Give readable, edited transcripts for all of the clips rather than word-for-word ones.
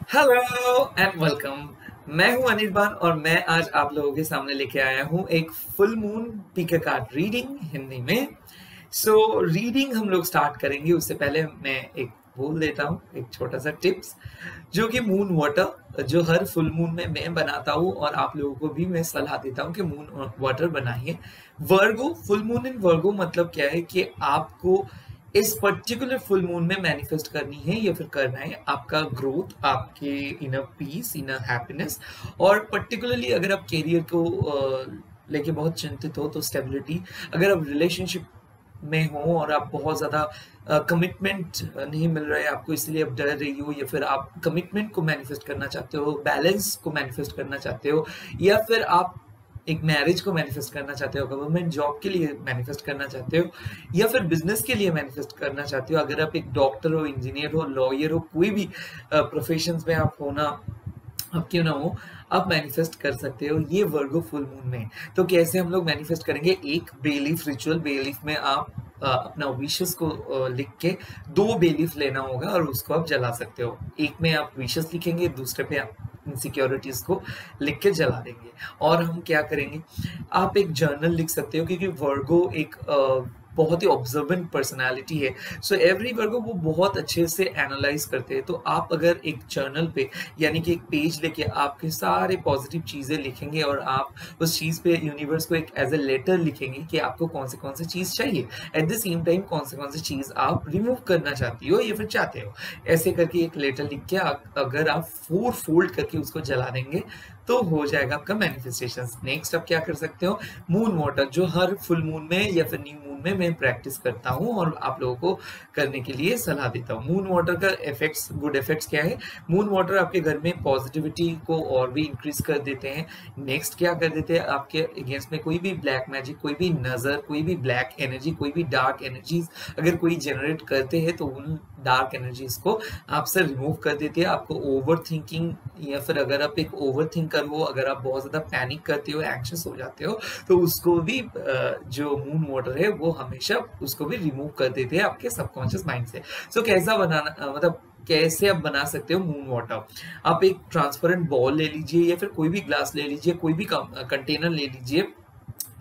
Hello and welcome. मैं हूं अनिर्बान और मैं आज आप लोगों के सामने लेके आया हूं एक full moon pick a card reading Hindi में। रीडिंग हम लोग स्टार्ट करेंगे उससे पहले मैं एक बोल देता हूं एक छोटा सा टिप्स, जो कि मून वाटर जो हर फुल मून में मैं बनाता हूं और आप लोगों को भी मैं सलाह देता हूं कि मून वाटर बनाइए। वर्गो फुल मून इन वर्गो मतलब क्या है कि आपको इस पर्टिकुलर फुल मून में मैनिफेस्ट करनी है या फिर करना है आपका ग्रोथ, आपके इनर पीस, इनर हैप्पीनेस। और पर्टिकुलरली अगर आप करियर को लेके बहुत चिंतित हो तो स्टेबिलिटी, अगर आप रिलेशनशिप में हो और आप बहुत ज़्यादा कमिटमेंट नहीं मिल रहा है आपको इसलिए आप डर रही हो, या फिर आप कमिटमेंट को मैनिफेस्ट करना चाहते हो, बैलेंस को मैनिफेस्ट करना चाहते हो, या फिर आप एक मैरिज को मैनिफेस्ट करना चाहते हो, गवर्नमेंट जॉब के लिए मैनिफेस्ट करना चाहते हो, या फिर बिजनेस के लिए मैनिफेस्ट करना चाहते हो। अगर आप एक डॉक्टर हो, इंजीनियर हो, लॉयर हो, कोई भी प्रोफेशंस में आप होना, अब क्यों ना हो, आप मैनिफेस्ट कर सकते हो ये वर्गो फुल मून में। तो कैसे हम लोग मैनिफेस्ट करेंगे? एक बेलीफ रिचुअल, बेलीफ में आप अपना विशेस को लिख के 2 बेलीफ लेना होगा और उसको आप जला सकते हो। एक में आप विशेस लिखेंगे, दूसरे पे आप इनसिक्योरिटीज को लिख के जला देंगे। और हम क्या करेंगे, आप एक जर्नल लिख सकते हो क्योंकि वर्गो एक बहुत ही ऑब्जर्वेंट पर्सनालिटी है। सो एवरी वर्गो वो बहुत अच्छे से एनालाइज करते हैं। तो आप अगर एक जर्नल पे यानी कि एक पेज लेके आपके सारे पॉजिटिव चीजें लिखेंगे और आप उस चीज पे यूनिवर्स को एक एज ए लेटर लिखेंगे कि आपको कौन से चीज चाहिए, एट द सेम टाइम कौन से चीज आप रिमूव करना चाहती हो या फिर चाहते हो, ऐसे करके एक लेटर लिख के अगर आप 4 फोल्ड करके उसको जला देंगे तो हो जाएगा आपका मैनिफेस्टेशन। नेक्स्ट आप क्या कर सकते हो, मून वाटर, जो हर फुल मून में या फिर न्यू मून में मैं प्रैक्टिस करता हूँ और आप लोगों को करने के लिए सलाह देता हूँ। मून वाटर का इफेक्ट्स, गुड इफेक्ट्स क्या है? मून वाटर आपके घर में पॉजिटिविटी को और भी इंक्रीज कर देते हैं। नेक्स्ट क्या कर देते हैं, आपके अगेंस्ट में कोई भी ब्लैक मैजिक, कोई भी नजर, कोई भी ब्लैक एनर्जी, कोई भी डार्क एनर्जीज अगर कोई जनरेट करते हैं तो उन डार्क एनर्जीज को आपसे रिमूव कर देते हैं। आपको ओवर थिंकिंग, या फिर अगर आप एक ओवर थिंकर हो, अगर आप बहुत ज्यादा पैनिक करते हो, एंग्शियस हो जाते हो, तो उसको भी जो मून वाटर है वो हमेशा उसको भी रिमूव कर देते हैं आपके सबकॉन्शियस माइंड से। सो कैसा बनाना, मतलब कैसे आप बना सकते हो मून वाटर? आप एक ट्रांसपेरेंट बॉल ले लीजिए या फिर कोई भी ग्लास ले लीजिए, कोई भी कंटेनर ले लीजिए।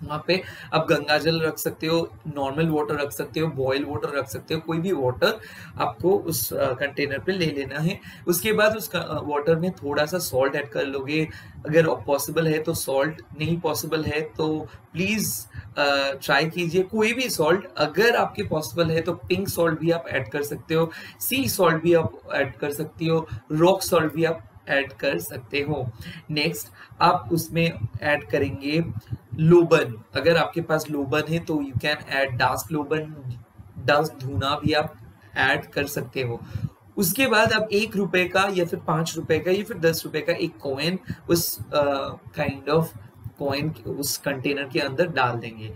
वहाँ पे आप गंगा जल रख सकते हो, नॉर्मल वाटर रख सकते हो, बॉयल वाटर रख सकते हो, कोई भी वाटर आपको उस कंटेनर पे ले लेना है। उसके बाद उस वाटर में थोड़ा सा सॉल्ट ऐड कर लोगे, अगर पॉसिबल है तो सॉल्ट, नहीं पॉसिबल है तो प्लीज ट्राई कीजिए कोई भी सॉल्ट। अगर आपके पॉसिबल है तो पिंक सॉल्ट भी आप ऐड कर सकते हो, सी सॉल्ट भी आप ऐड कर सकती हो, रॉक सॉल्ट भी आप ऐड कर सकते हो। नेक्स्ट आप उसमें ऐड करेंगे लोबन। अगर आपके पास लोबन है तो यू कैन ऐड डास्क लोबन, डास्क धूना भी आप ऐड कर सकते हो। उसके बाद आप 1 रुपए का या फिर 5 रुपए का या फिर 10 रुपए का एक कॉइन उस काइंड ऑफ कॉइन उस कंटेनर के अंदर डाल देंगे।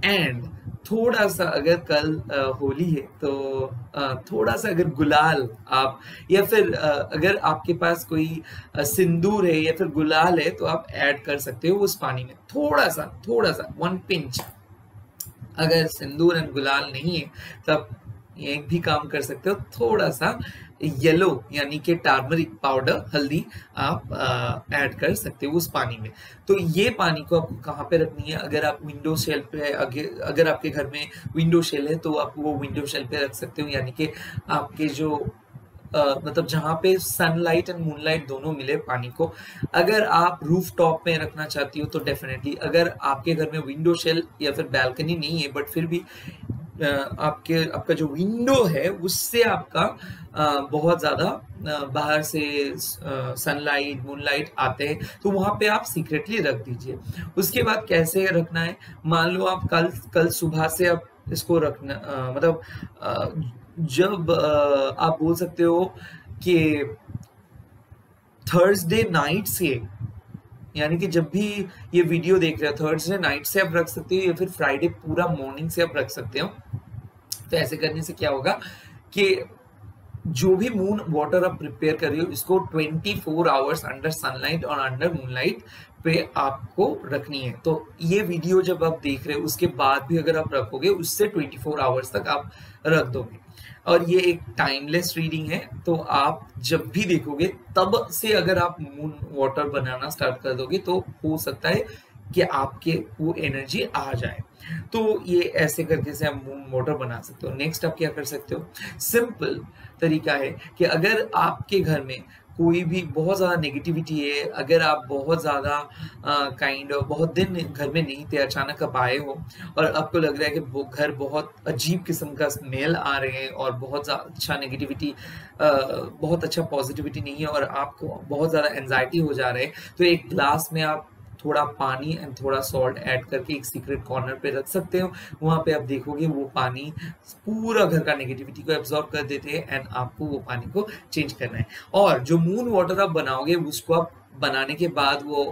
एंड थोड़ा सा अगर कल होली है तो थोड़ा सा अगर गुलाल आप, या फिर अगर आपके पास कोई सिंदूर है या फिर गुलाल है तो आप ऐड कर सकते हो उस पानी में, थोड़ा सा 1 पिंच। अगर सिंदूर एंड गुलाल नहीं है तो आप एक भी काम कर सकते हो, थोड़ा सा येलो यानी कि टर्मरिक पाउडर, हल्दी आप ऐड कर सकते हो उस पानी में। तो ये पानी को आपको कहाँ पे रखनी है, अगर आप विंडो शेल पे, अगर आपके घर में विंडो शेल है तो आप वो विंडो शेल पे रख सकते हो, यानी कि आपके जो मतलब जहाँ पे सनलाइट एंड मूनलाइट दोनों मिले पानी को। अगर आप रूफ टॉप में रखना चाहती हो तो डेफिनेटली, अगर आपके घर में विंडो शेल या फिर बैल्कनी नहीं है बट फिर भी आपका जो विंडो है उससे आपका बहुत ज्यादा बाहर से सनलाइट मूनलाइट आते हैं तो वहां पे आप सीक्रेटली रख दीजिए। उसके बाद कैसे रखना है, मान लो आप कल सुबह से आप इसको रखना, मतलब जब आप बोल सकते हो कि थर्सडे नाइट से, यानी कि जब भी ये वीडियो देख रहे हो थर्सडे नाइट से आप रख सकते हो या फिर फ्राइडे पूरा मॉर्निंग से आप रख सकते हो। तो ऐसे करने से क्या होगा कि जो भी मून वाटर आप प्रिपेयर कर रहे हो इसको 24 आवर्स अंडर सनलाइट और अंडर मूनलाइट पे आपको रखनी है। तो ये वीडियो जब आप देख रहे हो उसके बाद भी अगर आप रखोगे उससे 24 आवर्स तक आप रख दोगे। और ये एक टाइमलेस रीडिंग है, तो आप जब भी देखोगे तब से अगर आप मून वाटर बनाना स्टार्ट कर दोगे तो हो सकता है कि आपके वो एनर्जी आ जाए। तो ये ऐसे करके से आप मून वाटर बना सकते हो। नेक्स्ट आप क्या कर सकते हो, सिंपल तरीका है कि अगर आपके घर में कोई भी बहुत ज़्यादा नेगेटिविटी है, अगर आप बहुत ज़्यादा बहुत दिन घर में नहीं थे, अचानक आप आए हो और आपको लग रहा है कि वो घर बहुत अजीब किस्म का स्मेल आ रहे हैं और बहुत अच्छा नेगेटिविटी, बहुत अच्छा पॉजिटिविटी नहीं है और आपको बहुत ज़्यादा एंजाइटी हो जा रहा है, तो एक ग्लास में आप थोड़ा पानी एंड थोड़ा सॉल्ट ऐड करके एक सीक्रेट कॉर्नर पे रख सकते हो। वहां पे आप देखोगे वो पानी पूरा घर का नेगेटिविटी को एब्जॉर्ब कर देते हैं एंड आपको वो पानी को चेंज करना है। और जो मून वाटर आप बनाओगे उसको आप बनाने के बाद वो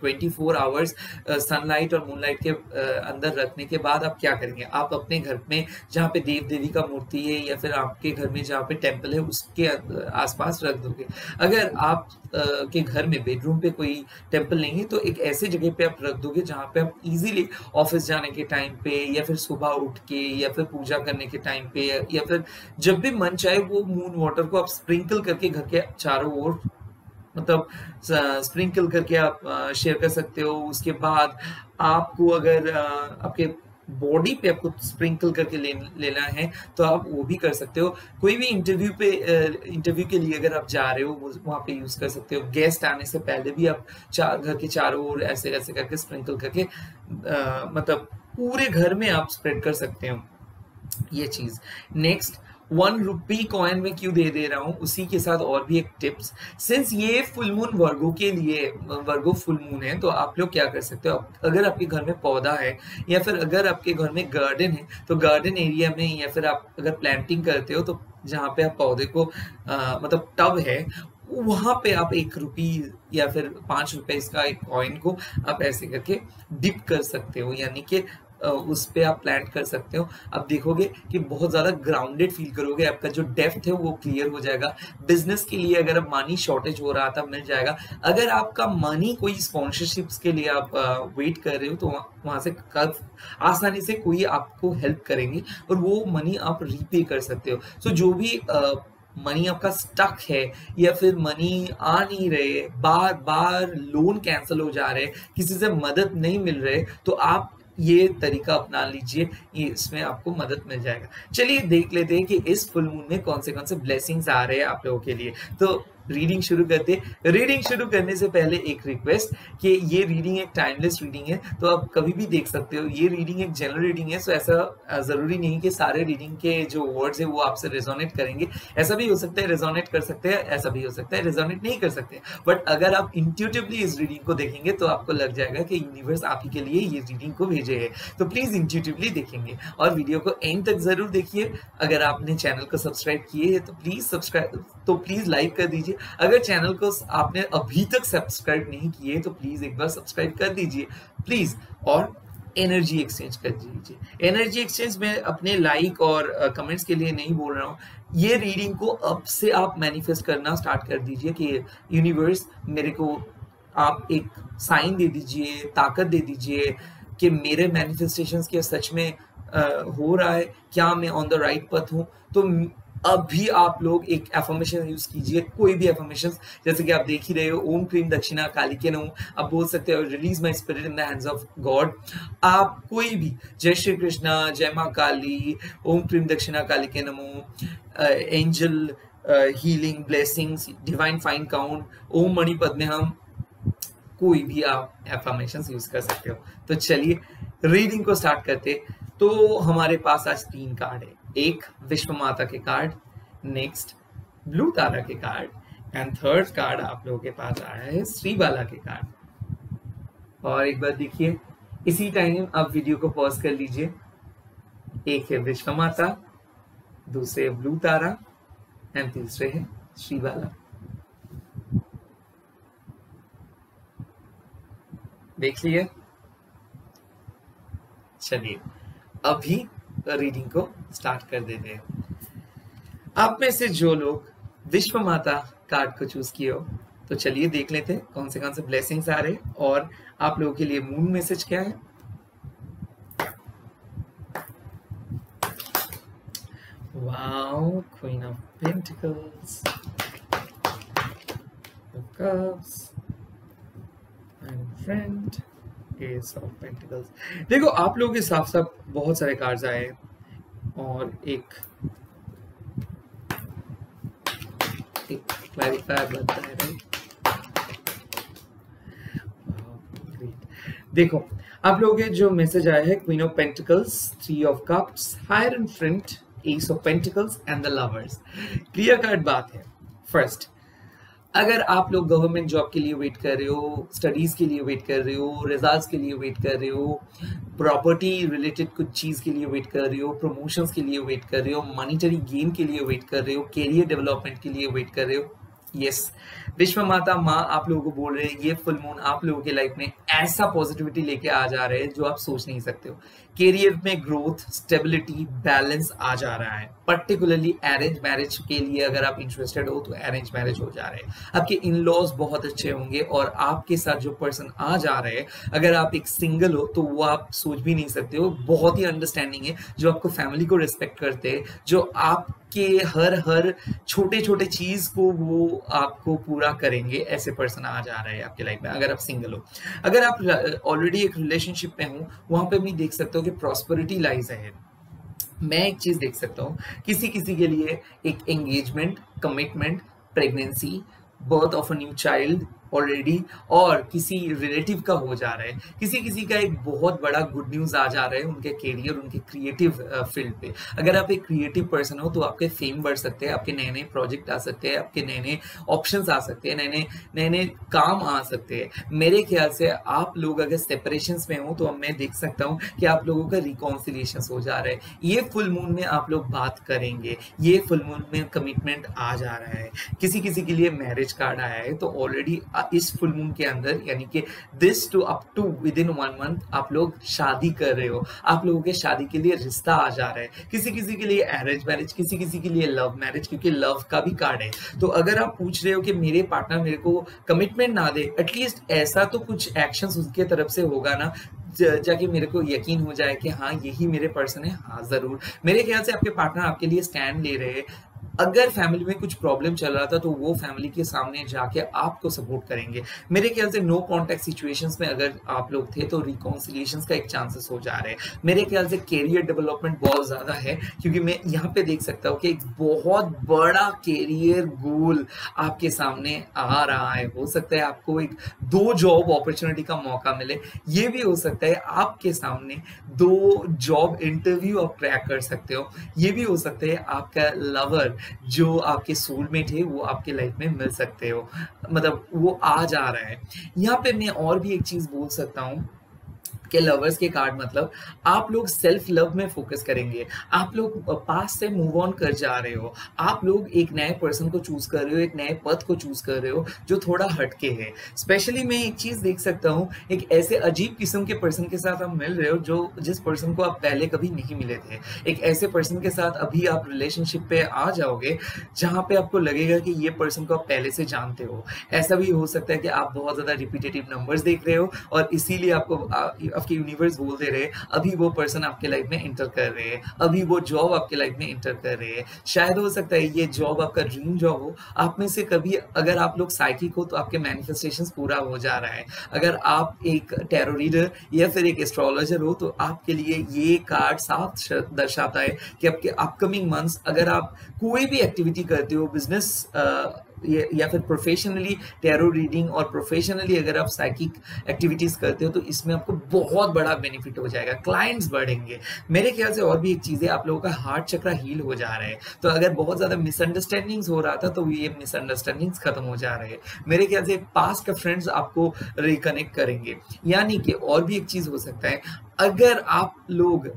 24 आवर्स सनलाइट और मूनलाइट के अंदर रखने के बाद आप क्या करेंगे, आप अपने घर में जहाँ पे देव देवी का मूर्ति है या फिर आपके घर में जहाँ पे टेम्पल है उसके आसपास रख दोगे। अगर आप के घर में बेडरूम पे कोई टेम्पल नहीं है तो एक ऐसे जगह पे आप रख दोगे जहाँ पे आप इजीली ऑफिस जाने के टाइम पे या फिर सुबह उठ के या फिर पूजा करने के टाइम पे या फिर जब भी मन चाहे वो मून वाटर को आप स्प्रिंकल करके घर के चारों ओर मतलब स्प्रिंकल करके आप शेयर कर सकते हो। उसके बाद आपको अगर आपके बॉडी पे आपको स्प्रिंकल करके लेना है तो आप वो भी कर सकते हो। कोई भी इंटरव्यू के लिए अगर आप जा रहे हो वहाँ पे यूज कर सकते हो। गेस्ट आने से पहले भी आप घर के चारों ओर ऐसे ऐसे करके स्प्रिंकल करके मतलब पूरे घर में आप स्प्रेड कर सकते हो ये चीज। नेक्स्ट, 1 रुपी कॉइन में क्यों दे रहा हूं, उसी के साथ और भी एक टिप्स। सिंस ये फुल मून वर्गो के लिए वर्गो फुल मून है तो आप लोग क्या कर सकते हो, अगर आपके घर में पौधा है या फिर अगर आपके घर में गार्डन है तो गार्डन एरिया में या फिर आप अगर प्लांटिंग करते हो तो जहाँ पे आप पौधे को मतलब टब है वहां पे आप 1 रुपी या फिर 5 रुपए इसका एक कॉइन को आप ऐसे करके डिप कर सकते हो, यानी कि उस पे आप प्लांट कर सकते हो। आप देखोगे कि बहुत ज्यादा ग्राउंडेड फील करोगे, आपका जो डेप्थ है वो क्लियर हो जाएगा। बिजनेस के लिए अगर मनी शॉर्टेज हो रहा था मिल जाएगा। अगर आपका मनी कोई स्पॉन्सरशिप्स के लिए आप वेट कर रहे हो तो वहां से आसानी से कोई आपको हेल्प करेंगे और वो मनी आप रीपे कर सकते हो। सो जो भी मनी आपका स्टक है या फिर मनी आ नहीं रहे, बार बार लोन कैंसिल हो जा रहे, किसी से मदद नहीं मिल रहे, तो आप ये तरीका अपना लीजिए, ये इसमें आपको मदद मिल जाएगा। चलिए देख लेते हैं कि इस फुल मून में कौन से ब्लेसिंग्स आ रहे हैं आप लोगों के लिए। तो रीडिंग शुरू करते। रीडिंग शुरू करने से पहले एक रिक्वेस्ट कि ये रीडिंग एक टाइमलेस रीडिंग है तो आप कभी भी देख सकते हो। ये रीडिंग एक जनरल रीडिंग है, सो ऐसा जरूरी नहीं कि सारे रीडिंग के जो वर्ड्स है वो आपसे रेजोनेट करेंगे। ऐसा भी हो सकता है रेजोनेट कर सकते हैं, ऐसा भी हो सकता है रेजोनेट नहीं कर सकते। बट अगर आप इंट्यूटिवली इस रीडिंग को देखेंगे तो आपको लग जाएगा कि यूनिवर्स आप ही के लिए ये रीडिंग को भेजे है। तो प्लीज इंट्यूटिवली देखेंगे और वीडियो को एंड तक जरूर देखिए। अगर आपने चैनल को सब्सक्राइब किए है तो प्लीज लाइक कर दीजिए। अगर चैनल को आपने अभी तक सब्सक्राइब नहीं किए तो प्लीज एक बार सब्सक्राइब कर दीजिए प्लीज। और एनर्जी एक्सचेंज कर दीजिए। एनर्जी एक्सचेंज में अपने लाइक और कमेंट्स के लिए नहीं बोल रहा हूँ। ये रीडिंग को अब से आप मैनिफेस्ट करना स्टार्ट कर दीजिए कि यूनिवर्स मेरे को आप एक साइन दे दीजिए, ताकत दे दीजिए कि मेरे मैनिफेस्टेशंस के सच में हो रहा है, क्या मैं ऑन द राइट पथ हूँ। तो अभी आप लोग एक एफर्मेशन यूज कीजिए, कोई भी एफर्मेशन, जैसे कि आप देख ही रहे हो, ओम क्रीम दक्षिणा काली के नमो। आप बोल सकते हो release my spirit in the hands of God. आप कोई भी जय श्री कृष्णा, जय माँ काली, ओम क्रीम दक्षिणा काली के नमो, angel healing blessings, divine fine count, ओम मणि पद्मेहम, कोई भी आप एफर्मेशंस यूज कर सकते हो। तो चलिए रीडिंग को स्टार्ट करते। तो हमारे पास आज 3 कार्ड है, एक विश्व माता के कार्ड, नेक्स्ट ब्लू तारा के कार्ड एंड थर्ड कार्ड आप लोगों के पास आया है श्री बाला के कार्ड। और एक बार देखिए, इसी टाइम आप वीडियो को पॉज कर लीजिए। एक है विश्व माता, दूसरे है ब्लू तारा एंड तीसरे है श्री बाला। देख लिए? चलिए अभी रीडिंग को स्टार्ट कर देते हैं। आप में से जो लोग विश्व माता कार्ड को चूज किए हो, तो चलिए देख लेते हैं कौन से ब्लेसिंग्स आ रहे हैं और आप लोगों के लिए मून मैसेज क्या है। Wow, queen of pentacles, cups and friend, ace of pentacles. देखो आप लोगों के साफ साफ बहुत सारे कार्ड्स आए और एक क्लैरिफायर बनता है, राइट। देखो आप लोगों के जो मैसेज आया है, queen of pentacles, three of cups, hierophant, ace of pentacles and the lovers. Clear cut बात है। फर्स्ट, अगर आप लोग गवर्नमेंट जॉब के लिए वेट कर रहे हो, स्टडीज के लिए वेट कर रहे हो, रिजल्ट्स के लिए वेट कर रहे हो, प्रॉपर्टी रिलेटेड कुछ चीज के लिए वेट कर रहे हो, प्रमोशंस के लिए वेट कर रहे हो, मॉनिटरी गेन के लिए वेट कर रहे हो, कैरियर डेवलपमेंट के लिए वेट कर रहे हो, यस, विश्व माता माँ आप लोगों को बोल रहे हैं ये फुल मून आप लोगों के लाइफ में ऐसा पॉजिटिविटी लेके आ जा रहे हैं जो आप सोच नहीं सकते हो। कैरियर में ग्रोथ, स्टेबिलिटी, बैलेंस आ जा रहा है। पर्टिकुलरली अरेंज मैरिज के लिए अगर आप इंटरेस्टेड हो तो अरेंज मैरिज हो जा रहे हैं। आपके इन लॉज बहुत अच्छे होंगे और आपके साथ जो पर्सन आ जा रहे हैं, अगर आप एक सिंगल हो तो वो आप सोच भी नहीं सकते हो, बहुत ही अंडरस्टैंडिंग है, जो आपको फैमिली को रिस्पेक्ट करते हैं, जो आपके हर छोटे छोटे चीज को वो आपको पूरा करेंगे, ऐसे पर्सन आ जा रहे हैं आपके लाइफ में अगर आप सिंगल हो। अगर आप ऑलरेडी एक रिलेशनशिप में हो, वहां पे भी देख सकते हो कि प्रॉस्पेरिटी लाइज है। मैं एक चीज देख सकता हूँ, किसी किसी के लिए एक engagement, commitment, pregnancy, birth of a new child already, और किसी रिलेटिव का हो जा रहा है, किसी किसी का एक बहुत बड़ा गुड न्यूज आ जा रहा है उनके कैरियर, उनके क्रिएटिव फील्ड पे। अगर आप एक क्रिएटिव पर्सन हो तो आपके फेम बढ़ सकते हैं, आपके नए नए प्रोजेक्ट आ सकते हैं, आपके नए नए ऑप्शंस आ सकते हैं, नए नए काम आ सकते हैं। मेरे ख्याल से आप लोग अगर सेपरेशन में हो तो मैं देख सकता हूँ कि आप लोगों का रिकॉन्सिलिएशन हो जा रहा है। ये फुल मून में आप लोग बात करेंगे, ये फुल मून में कमिटमेंट आ जा रहा है। किसी किसी के लिए मैरिज कार्ड आया है तो ऑलरेडी इस फुल मून के अंदर, यानी कि this two up to within 1 month आप लोग शादी कर रहे हो, आप लोगों के शादी के लिए रिश्ता आ जा रहा है। किसी किसी के लिए अरेंज मैरिज, किसी किसी के लिए लव मैरिज, क्योंकि लव का भी कार्ड है। तो अगर आप पूछ रहे हो कि मेरे पार्टनर मेरे को कमिटमेंट ना दे, एटलीस्ट ऐसा तो कुछ एक्शंस उसके तरफ से होगा ना, जाके मेरे को यकीन हो जाए कि हाँ यही मेरे पर्सन है। हाँ जरूर, मेरे ख्याल से आपके पार्टनर आपके लिए स्टैंड ले रहे हैं। अगर फैमिली में कुछ प्रॉब्लम चल रहा था तो वो फैमिली के सामने जाके आपको सपोर्ट करेंगे। मेरे ख्याल से नो कॉन्टेक्ट सिचुएशंस में अगर आप लोग थे तो रिकॉन्सिलिएशंस का एक चांसेस हो जा रहे हैं। मेरे ख्याल से कैरियर डेवलपमेंट बहुत ज्यादा है, क्योंकि मैं यहाँ पे देख सकता हूँ कि एक बहुत बड़ा कैरियर गोल आपके सामने आ रहा है। हो सकता है आपको एक 2 जॉब अपॉर्चुनिटी का मौका मिले, ये भी हो सकता है आपके सामने 2 जॉब इंटरव्यू आप क्रैक कर सकते हो, ये भी हो सकता है आपका लवर जो आपके सोलमेट है वो आपके लाइफ में मिल सकते हो, मतलब वो आ जा रहा है। यहाँ पे मैं और भी एक चीज बोल सकता हूँ कि लवर्स के कार्ड मतलब आप लोग सेल्फ लव में फोकस करेंगे, आप लोग पास से मूव ऑन कर जा रहे हो, आप लोग एक नए पर्सन को चूज कर रहे हो, एक नए पथ को चूज कर रहे हो जो थोड़ा हटके है। स्पेशली मैं एक चीज देख सकता हूँ, एक ऐसे अजीब किस्म के पर्सन के साथ आप मिल रहे हो जो जिस पर्सन को आप पहले कभी नहीं मिले थे। एक ऐसे पर्सन के साथ अभी आप रिलेशनशिप पे आ जाओगे जहां पे आपको लगेगा कि ये पर्सन को आप पहले से जानते हो। ऐसा भी हो सकता है कि आप बहुत ज्यादा रिपीटेटिव नंबर्स देख रहे हो और इसीलिए आपको आपके यूनिवर्स बोल दे रहे अभी वो पर्सन आपके लाइफ में इंटर कर रहे हैं, अभी वो जॉब आपके लाइफ में इंटर कर रहे हैं। शायद हो सकता है ये जॉब आपका ड्रीम जॉब हो। आप में से कभी अगर आप लोग साइकिक हो तो आपके मैनिफेस्टेशंस पूरा हो जा रहा है। अगर आप एक टैरो रीडर या फिर एक एस्ट्रोलॉजर हो तो आपके लिए ये कार्ड साफ दर्शाता है कि आपके अपकमिंग मंथ्स, अगर आप कोई भी एक्टिविटी करते हो, बिजनेस या फिर प्रोफेशनली टैरो रीडिंग और प्रोफेशनली अगर आप साइकिक एक्टिविटीज करते हो तो इसमें आपको बहुत बड़ा बेनिफिट हो जाएगा, क्लाइंट्स बढ़ेंगे। मेरे ख्याल से और भी एक चीज है, आप लोगों का हार्ट चक्र हील हो जा रहा है। तो अगर बहुत ज्यादा मिसअंडरस्टैंडिंग्स हो रहा था तो ये मिसअंडरस्टैंडिंग्स खत्म हो जा रहे हैं। मेरे ख्याल से पास्ट का फ्रेंड्स आपको रिकनेक्ट करेंगे। यानी कि और भी एक चीज हो सकता है, अगर आप लोग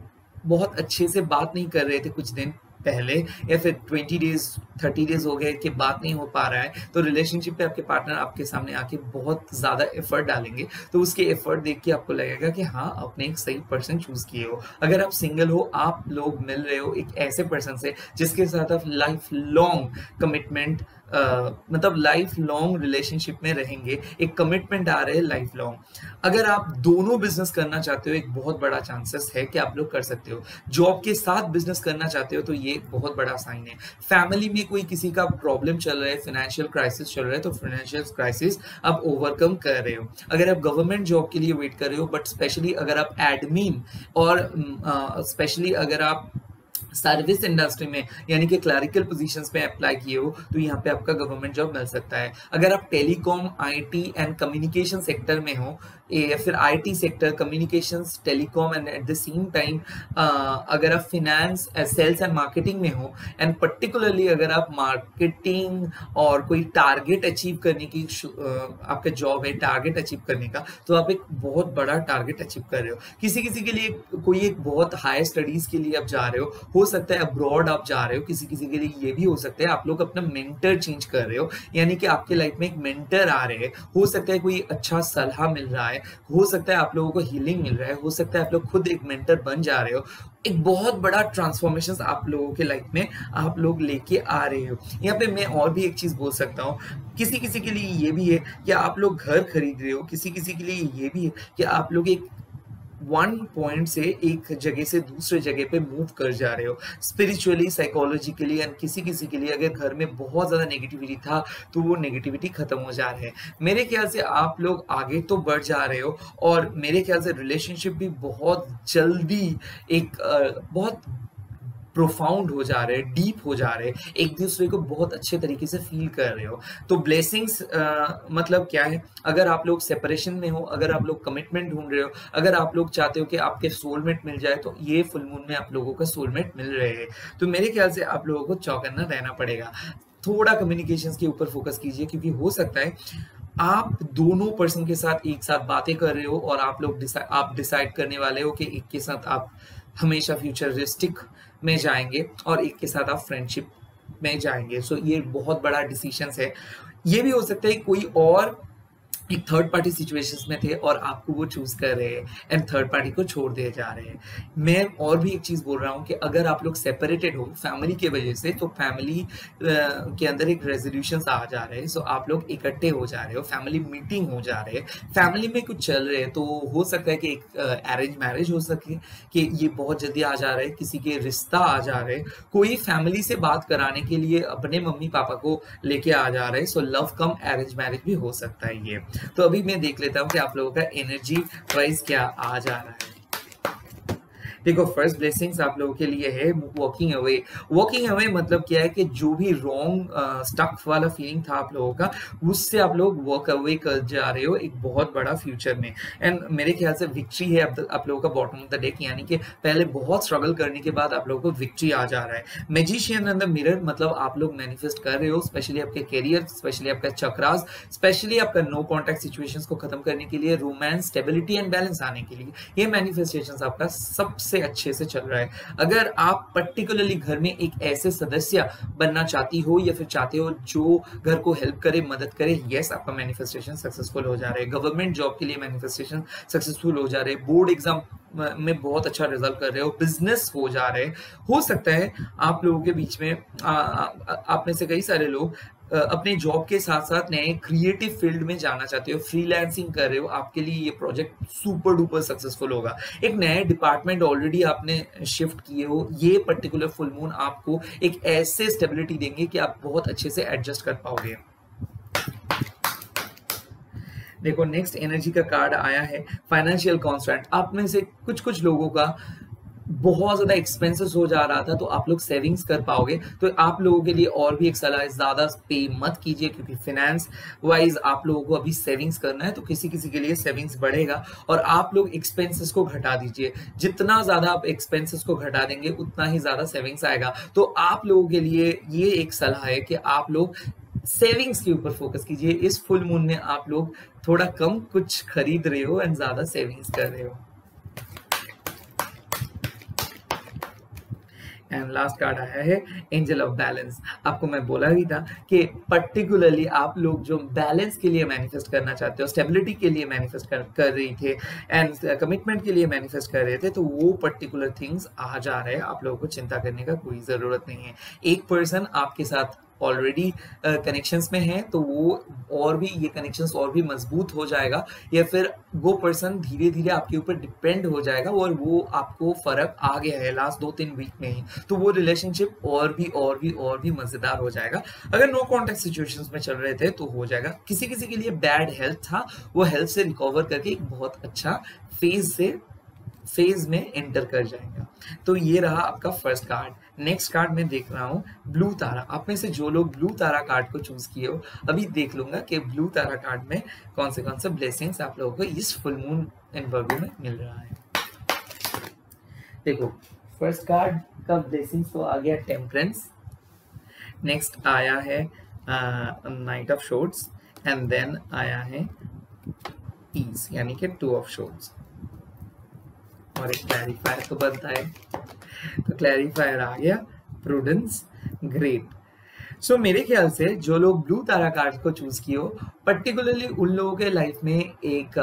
बहुत अच्छे से बात नहीं कर रहे थे कुछ दिन, पहले या फिर 20 डेज 30 डेज हो गए कि बात नहीं हो पा रहा है, तो रिलेशनशिप पे आपके पार्टनर आपके सामने आके बहुत ज़्यादा एफर्ट डालेंगे, तो उसके एफर्ट देख के आपको लगेगा कि हाँ, आपने एक सही पर्सन चूज़ किए हो। अगर आप सिंगल हो, आप लोग मिल रहे हो एक ऐसे पर्सन से जिसके साथ आप लाइफ लॉन्ग कमिटमेंट मतलब लाइफ लॉन्ग रिलेशनशिप में रहेंगे, एक कमिटमेंट आ रहे हैं लाइफ लॉन्ग। अगर आप दोनों बिजनेस करना चाहते हो, एक बहुत बड़ा चांसेस है कि आप लोग कर सकते हो। जॉब के साथ बिजनेस करना चाहते हो तो ये एक बहुत बड़ा साइन है। फैमिली में कोई किसी का प्रॉब्लम चल रहा है, फाइनेंशियल क्राइसिस चल रहा है, तो फाइनेंशियल क्राइसिस आप ओवरकम कर रहे हो। अगर आप गवर्नमेंट जॉब के लिए वेट कर रहे हो, बट स्पेशली अगर आप एडमिन और स्पेशली अगर आप सर्विस इंडस्ट्री में यानी कि क्लरिकल पोजीशंस पे अप्लाई किए हो, तो यहाँ पे आपका गवर्नमेंट जॉब मिल सकता है। अगर आप telecom, IT and communication sector में हो, या फिर IT sector, communications, telecom and at the same time अगर आप फिनेंस, सेल्स एंड मार्केटिंग में हो, एंड पर्टिकुलरली अगर आप मार्केटिंग और कोई टारगेट अचीव करने की आपका जॉब है, टारगेट अचीव करने का, तो आप एक बहुत बड़ा टारगेट अचीव कर रहे हो। किसी किसी के लिए कोई एक बहुत हाई स्टडीज के लिए आप जा रहे हो सकता है अब्रॉड आप जा रहे हो, किसी किसी के लिए ये भी हो सकता है आप लोग अपना मेंटर चेंज कर रहे हो, यानी कि आपके लाइफ में एक मेंटर आ रहे हैं। हो सकता है कोई अच्छा सलाह मिल रहा है, हो सकता है आप लोगों को हीलिंग मिल रहा है, हो सकता है आप लोग खुद एक मेंटर बन जा रहे हो। एक बहुत बड़ा ट्रांसफॉर्मेशन आप लोगों के लाइफ में आप लोग लेके आ रहे हो। यहाँ पे मैं और भी एक चीज बोल सकता हूँ, किसी किसी के लिए ये भी है कि आप लोग घर खरीद रहे हो, किसी किसी के लिए ये भी है कि आप लोग एक वन पॉइंट से एक जगह से दूसरे जगह पे मूव कर जा रहे हो, स्पिरिचुअली, साइकोलॉजिकली, एंड किसी किसी के लिए अगर घर में बहुत ज्यादा नेगेटिविटी था तो वो नेगेटिविटी खत्म हो जा रहा है। मेरे ख्याल से आप लोग आगे तो बढ़ जा रहे हो, और मेरे ख्याल से रिलेशनशिप भी बहुत जल्दी एक बहुत प्रोफाउंड हो जा रहे हैं, डीप हो जा रहे हैं, एक दूसरे को बहुत अच्छे तरीके से फील कर रहे हो। तो ब्लेसिंग्स मतलब क्या है, अगर आप लोग सेपरेशन में हो, अगर आप लोग कमिटमेंट ढूंढ रहे हो, अगर आप लोग चाहते हो कि आपके सोलमेट मिल जाए, तो ये फुल मून में आप लोगों का सोलमेट मिल रहे हैं। तो मेरे ख्याल से आप लोगों को चौकन्ना रहना पड़ेगा, थोड़ा कम्युनिकेशन के ऊपर फोकस कीजिए, क्योंकि हो सकता है आप दोनों पर्सन के साथ एक साथ बातें कर रहे हो और आप लोग डिसाइड करने वाले हो कि एक के साथ आप हमेशा फ्यूचरिस्टिक में जाएंगे और एक के साथ आप फ्रेंडशिप में जाएंगे। सो ये बहुत बड़ा डिसीजन है। ये भी हो सकता है कोई और एक थर्ड पार्टी सिचुएशंस में थे और आपको वो चूज कर रहे हैं एंड थर्ड पार्टी को छोड़ दिए जा रहे हैं। मैं और भी एक चीज बोल रहा हूँ कि अगर आप लोग सेपरेटेड हो फैमिली के वजह से, तो फैमिली के अंदर एक रेजोल्यूशन आ जा रहे हैं। सो आप लोग इकट्ठे हो जा रहे हो, फैमिली मीटिंग हो जा रहे हैं, फैमिली में कुछ चल रहे हैं। तो हो सकता है कि एक अरेंज मैरिज हो सके, कि ये बहुत जल्दी आ जा रहे हैं, किसी के रिश्ता आ जा रहे हैं, कोई फैमिली से बात कराने के लिए अपने मम्मी पापा को लेके आ जा रहे हैं। सो लव कम अरेंज मैरिज भी हो सकता है ये। तो अभी मैं देख लेता हूँ कि आप लोगों का एनर्जी वाइज क्या आ जा रहा है। देखो, फर्स्ट ब्लेसिंग्स आप लोगों के लिए है वॉकिंग अवे। वॉकिंग अवे मतलब क्या है कि जो भी रॉन्ग स्टक वाला फीलिंग था आप लोगों का, उससे आप लोग वॉक अवे कर जा रहे हो एक बहुत बड़ा फ्यूचर में। एंड मेरे ख्याल से विक्ट्री है आप लोगों का बॉटम ऑफ द डेक, यानी कि पहले बहुत स्ट्रगल करने के बाद आप लोगों को विक्ट्री आ जा रहा है। मैजिशियन एंड द मिरर मतलब आप लोग मैनिफेस्ट कर रहे हो, स्पेशली आपके कैरियर, स्पेशली आपका चक्रास, स्पेशली आपका नो कॉन्टैक्ट सिचुएशंस को खत्म करने के लिए, रोमांस, स्टेबिलिटी एंड बैलेंस आने के लिए, ये मैनिफेस्टेशंस आपका सबसे अच्छे से चल रहा है। अगर आप पर्टिकुलरली घर में एक ऐसे सदस्य बनना चाहती हो या फिर चाहते हो जो घर को हेल्प करे, मदद करे, यस, आपका मैनिफेस्टेशन सक्सेसफुल हो जा रहा है। गवर्नमेंट जॉब के लिए मैनिफेस्टेशन सक्सेसफुल हो जा रहे हैं, बोर्ड एग्जाम में बहुत अच्छा रिजल्ट कर रहे हो, बिजनेस हो जा रहे हैं। हो सकता है आप लोगों के बीच में आप में से कई सारे लोग अपने जॉब के साथ साथ नए क्रिएटिव फील्ड में जाना चाहते हो, फ्रीलांसिंग कर रहे हो, आपके लिए ये प्रोजेक्ट सुपर डुपर सक्सेसफुल होगा। एक नए डिपार्टमेंट ऑलरेडी आपने शिफ्ट किए हो, ये पर्टिकुलर फुल मून आपको एक ऐसे स्टेबिलिटी देंगे कि आप बहुत अच्छे से एडजस्ट कर पाओगे। देखो, नेक्स्ट एनर्जी का कार्ड आया है फाइनेंशियल कॉन्स्टेंट। आप में से कुछ कुछ लोगों का बहुत ज्यादा एक्सपेंसेस हो जा रहा था, तो आप लोग सेविंग्स कर पाओगे। तो आप लोगों के लिए और भी एक सलाह है, ज्यादा पे मत कीजिए, क्योंकि फाइनेंस वाइज आप लोगों को अभी सेविंग्स करना है। तो किसी किसी के लिए सेविंग्स बढ़ेगा और आप लोग एक्सपेंसेस को घटा दीजिए। जितना ज्यादा आप एक्सपेंसेस को घटा देंगे उतना ही ज्यादा सेविंग्स आएगा। तो आप लोगों के लिए ये एक सलाह है कि आप लोग सेविंग्स के ऊपर फोकस कीजिए। इस फुल मून में आप लोग थोड़ा कम कुछ खरीद रहे हो एंड ज्यादा सेविंग्स कर रहे हो। एंड लास्ट कार्ड आया है एंजल ऑफ बैलेंस। आपको मैं बोला भी था कि पर्टिकुलरली आप लोग जो बैलेंस के लिए मैनिफेस्ट करना चाहते हो, स्टेबिलिटी के लिए मैनिफेस्ट कर रही थे एंड कमिटमेंट के लिए मैनिफेस्ट कर रहे थे, तो वो पर्टिकुलर थिंग्स आ जा रहे हैं। आप लोगों को चिंता करने का कोई ज़रूरत नहीं है। एक पर्सन आपके साथ ऑलरेडी कनेक्शंस में है, तो वो और भी ये कनेक्शंस और भी मजबूत हो जाएगा, या फिर वो पर्सन धीरे धीरे आपके ऊपर डिपेंड हो जाएगा और वो आपको फर्क आ गया है लास्ट 2-3 वीक में ही, तो वो रिलेशनशिप और भी मजेदार हो जाएगा। अगर नो कॉन्टेक्ट सिचुएशंस में चल रहे थे तो हो जाएगा। किसी किसी के लिए बैड हेल्थ था, वो हेल्थ से रिकवर करके एक बहुत अच्छा फेज में एंटर कर जाएगा। तो ये रहा आपका फर्स्ट कार्ड। नेक्स्ट कार्ड में देख रहा हूँ ब्लू तारा। आप में से जो लोग ब्लू तारा कार्ड को चूज किए हो, अभी देख लूंगा कि ब्लू तारा कार्ड में कौन से ब्लेसिंग्स आप लोगों को इस फुल मून इन वर्गो में मिल रहा है। देखो, फर्स्ट कार्ड का ब्लेसिंग्स तो आ गया टेम्परेंस, नेक्स्ट आया है knight of swords, and then आया है पीस यानी कि 2 ऑफ शॉर्ट्स, और एक क्लैरिफायर तो बनता है। तो क्लैरिफायर आ गया प्रूडेंस, ग्रेट। सो मेरे ख्याल से जो लोग ब्लू तारा कार्ड को चूज किए हो, पर्टिकुलरली उन लोगों के लाइफ में एक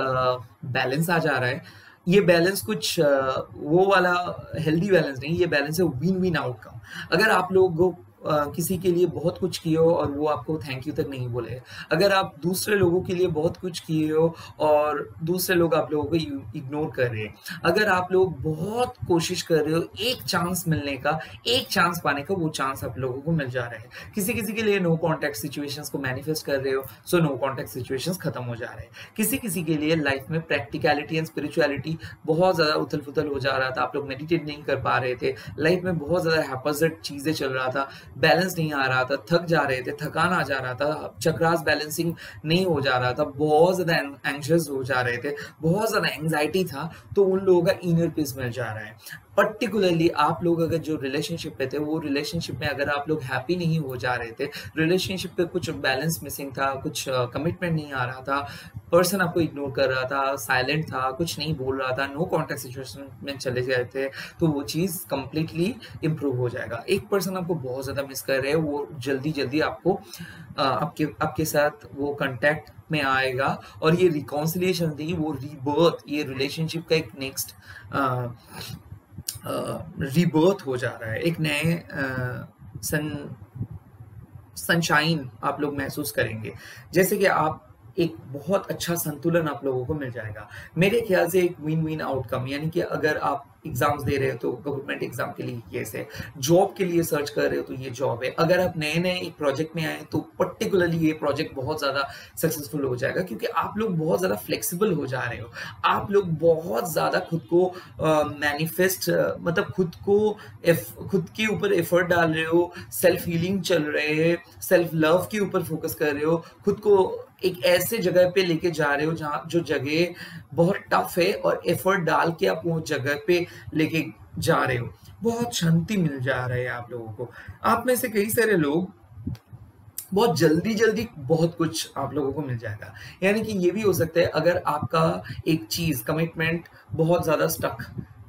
बैलेंस आ जा रहा है। ये बैलेंस कुछ वो वाला हेल्दी बैलेंस नहीं, ये बैलेंस है विन विन आउटकम। अगर आप लोग किसी के लिए बहुत कुछ किए हो और वो आपको थैंक यू तक नहीं बोले, अगर आप दूसरे लोगों के लिए बहुत कुछ किए हो और दूसरे लोग आप लोगों को इग्नोर कर रहे हैं, अगर आप लोग बहुत कोशिश कर रहे हो एक चांस मिलने का, एक चांस पाने का, वो चांस आप लोगों को मिल जा रहा है। किसी किसी के लिए नो कॉन्टैक्ट सिचुएशंस को मैनिफेस्ट कर रहे हो, सो नो कॉन्टैक्ट सिचुएशंस खत्म हो जा रहे हैं। किसी किसी के लिए लाइफ में प्रैक्टिकलिटी एंड स्पिरिचुअलिटी बहुत ज्यादा उथल पुथल हो जा रहा था, आप लोग मेडिटेट नहीं कर पा रहे थे, लाइफ में बहुत ज्यादा हैपोजिट चीजें चल रहा था, बैलेंस नहीं आ रहा था, थक जा रहे थे, थकान आ जा रहा था, चक्रास बैलेंसिंग नहीं हो जा रहा था, बहुत ज्यादा एंग्शियस हो जा रहे थे, बहुत ज्यादा एंग्जाइटी था, तो उन लोगों का इनर पीस मिल जा रहा है। पर्टिकुलरली आप लोग अगर जो रिलेशनशिप पे थे, वो रिलेशनशिप में अगर आप लोग हैप्पी नहीं हो जा रहे थे, रिलेशनशिप पे कुछ बैलेंस मिसिंग था, कुछ कमिटमेंट नहीं आ रहा था, पर्सन आपको इग्नोर कर रहा था, साइलेंट था, कुछ नहीं बोल रहा था, नो कॉन्टैक्ट सिचुएशन में चले गए थे, तो वो चीज़ कंप्लीटली इम्प्रूव हो जाएगा। एक पर्सन आपको बहुत ज़्यादा मिस कर रहे हैं, वो जल्दी जल्दी आपको आपके साथ वो कॉन्टैक्ट में आएगा, और ये रिकॉन्सिलिएशन थी, वो रीबर्थ, ये रिलेशनशिप का एक नेक्स्ट रीबर्थ हो जा रहा है। एक नए सनशाइन आप लोग महसूस करेंगे, जैसे कि आप एक बहुत अच्छा संतुलन आप लोगों को मिल जाएगा। मेरे ख्याल से एक विन विन आउटकम, यानी कि अगर आप एग्जाम्स दे रहे हो तो गवर्नमेंट एग्जाम के लिए केस है, जॉब के लिए सर्च कर रहे हो तो ये जॉब है, अगर आप नए नए एक प्रोजेक्ट में आए तो पर्टिकुलरली ये प्रोजेक्ट बहुत ज़्यादा सक्सेसफुल हो जाएगा, क्योंकि आप लोग बहुत ज़्यादा फ्लेक्सिबल हो जा रहे हो, आप लोग बहुत ज़्यादा खुद को मैनिफेस्ट मतलब खुद के ऊपर एफर्ट डाल रहे हो, सेल्फ हीलिंग चल रहे हैं, सेल्फ लव के ऊपर फोकस कर रहे हो, खुद को एक ऐसे जगह पे लेके जा रहे हो जहाँ जो जगह बहुत टफ है, और एफर्ट डाल के आप वो जगह पे लेके जा रहे हो, बहुत शांति मिल जा रहा है आप लोगों को। आप में से कई सारे लोग बहुत जल्दी जल्दी बहुत कुछ आप लोगों को मिल जाएगा, यानी कि ये भी हो सकता है अगर आपका एक चीज कमिटमेंट बहुत ज्यादा स्टक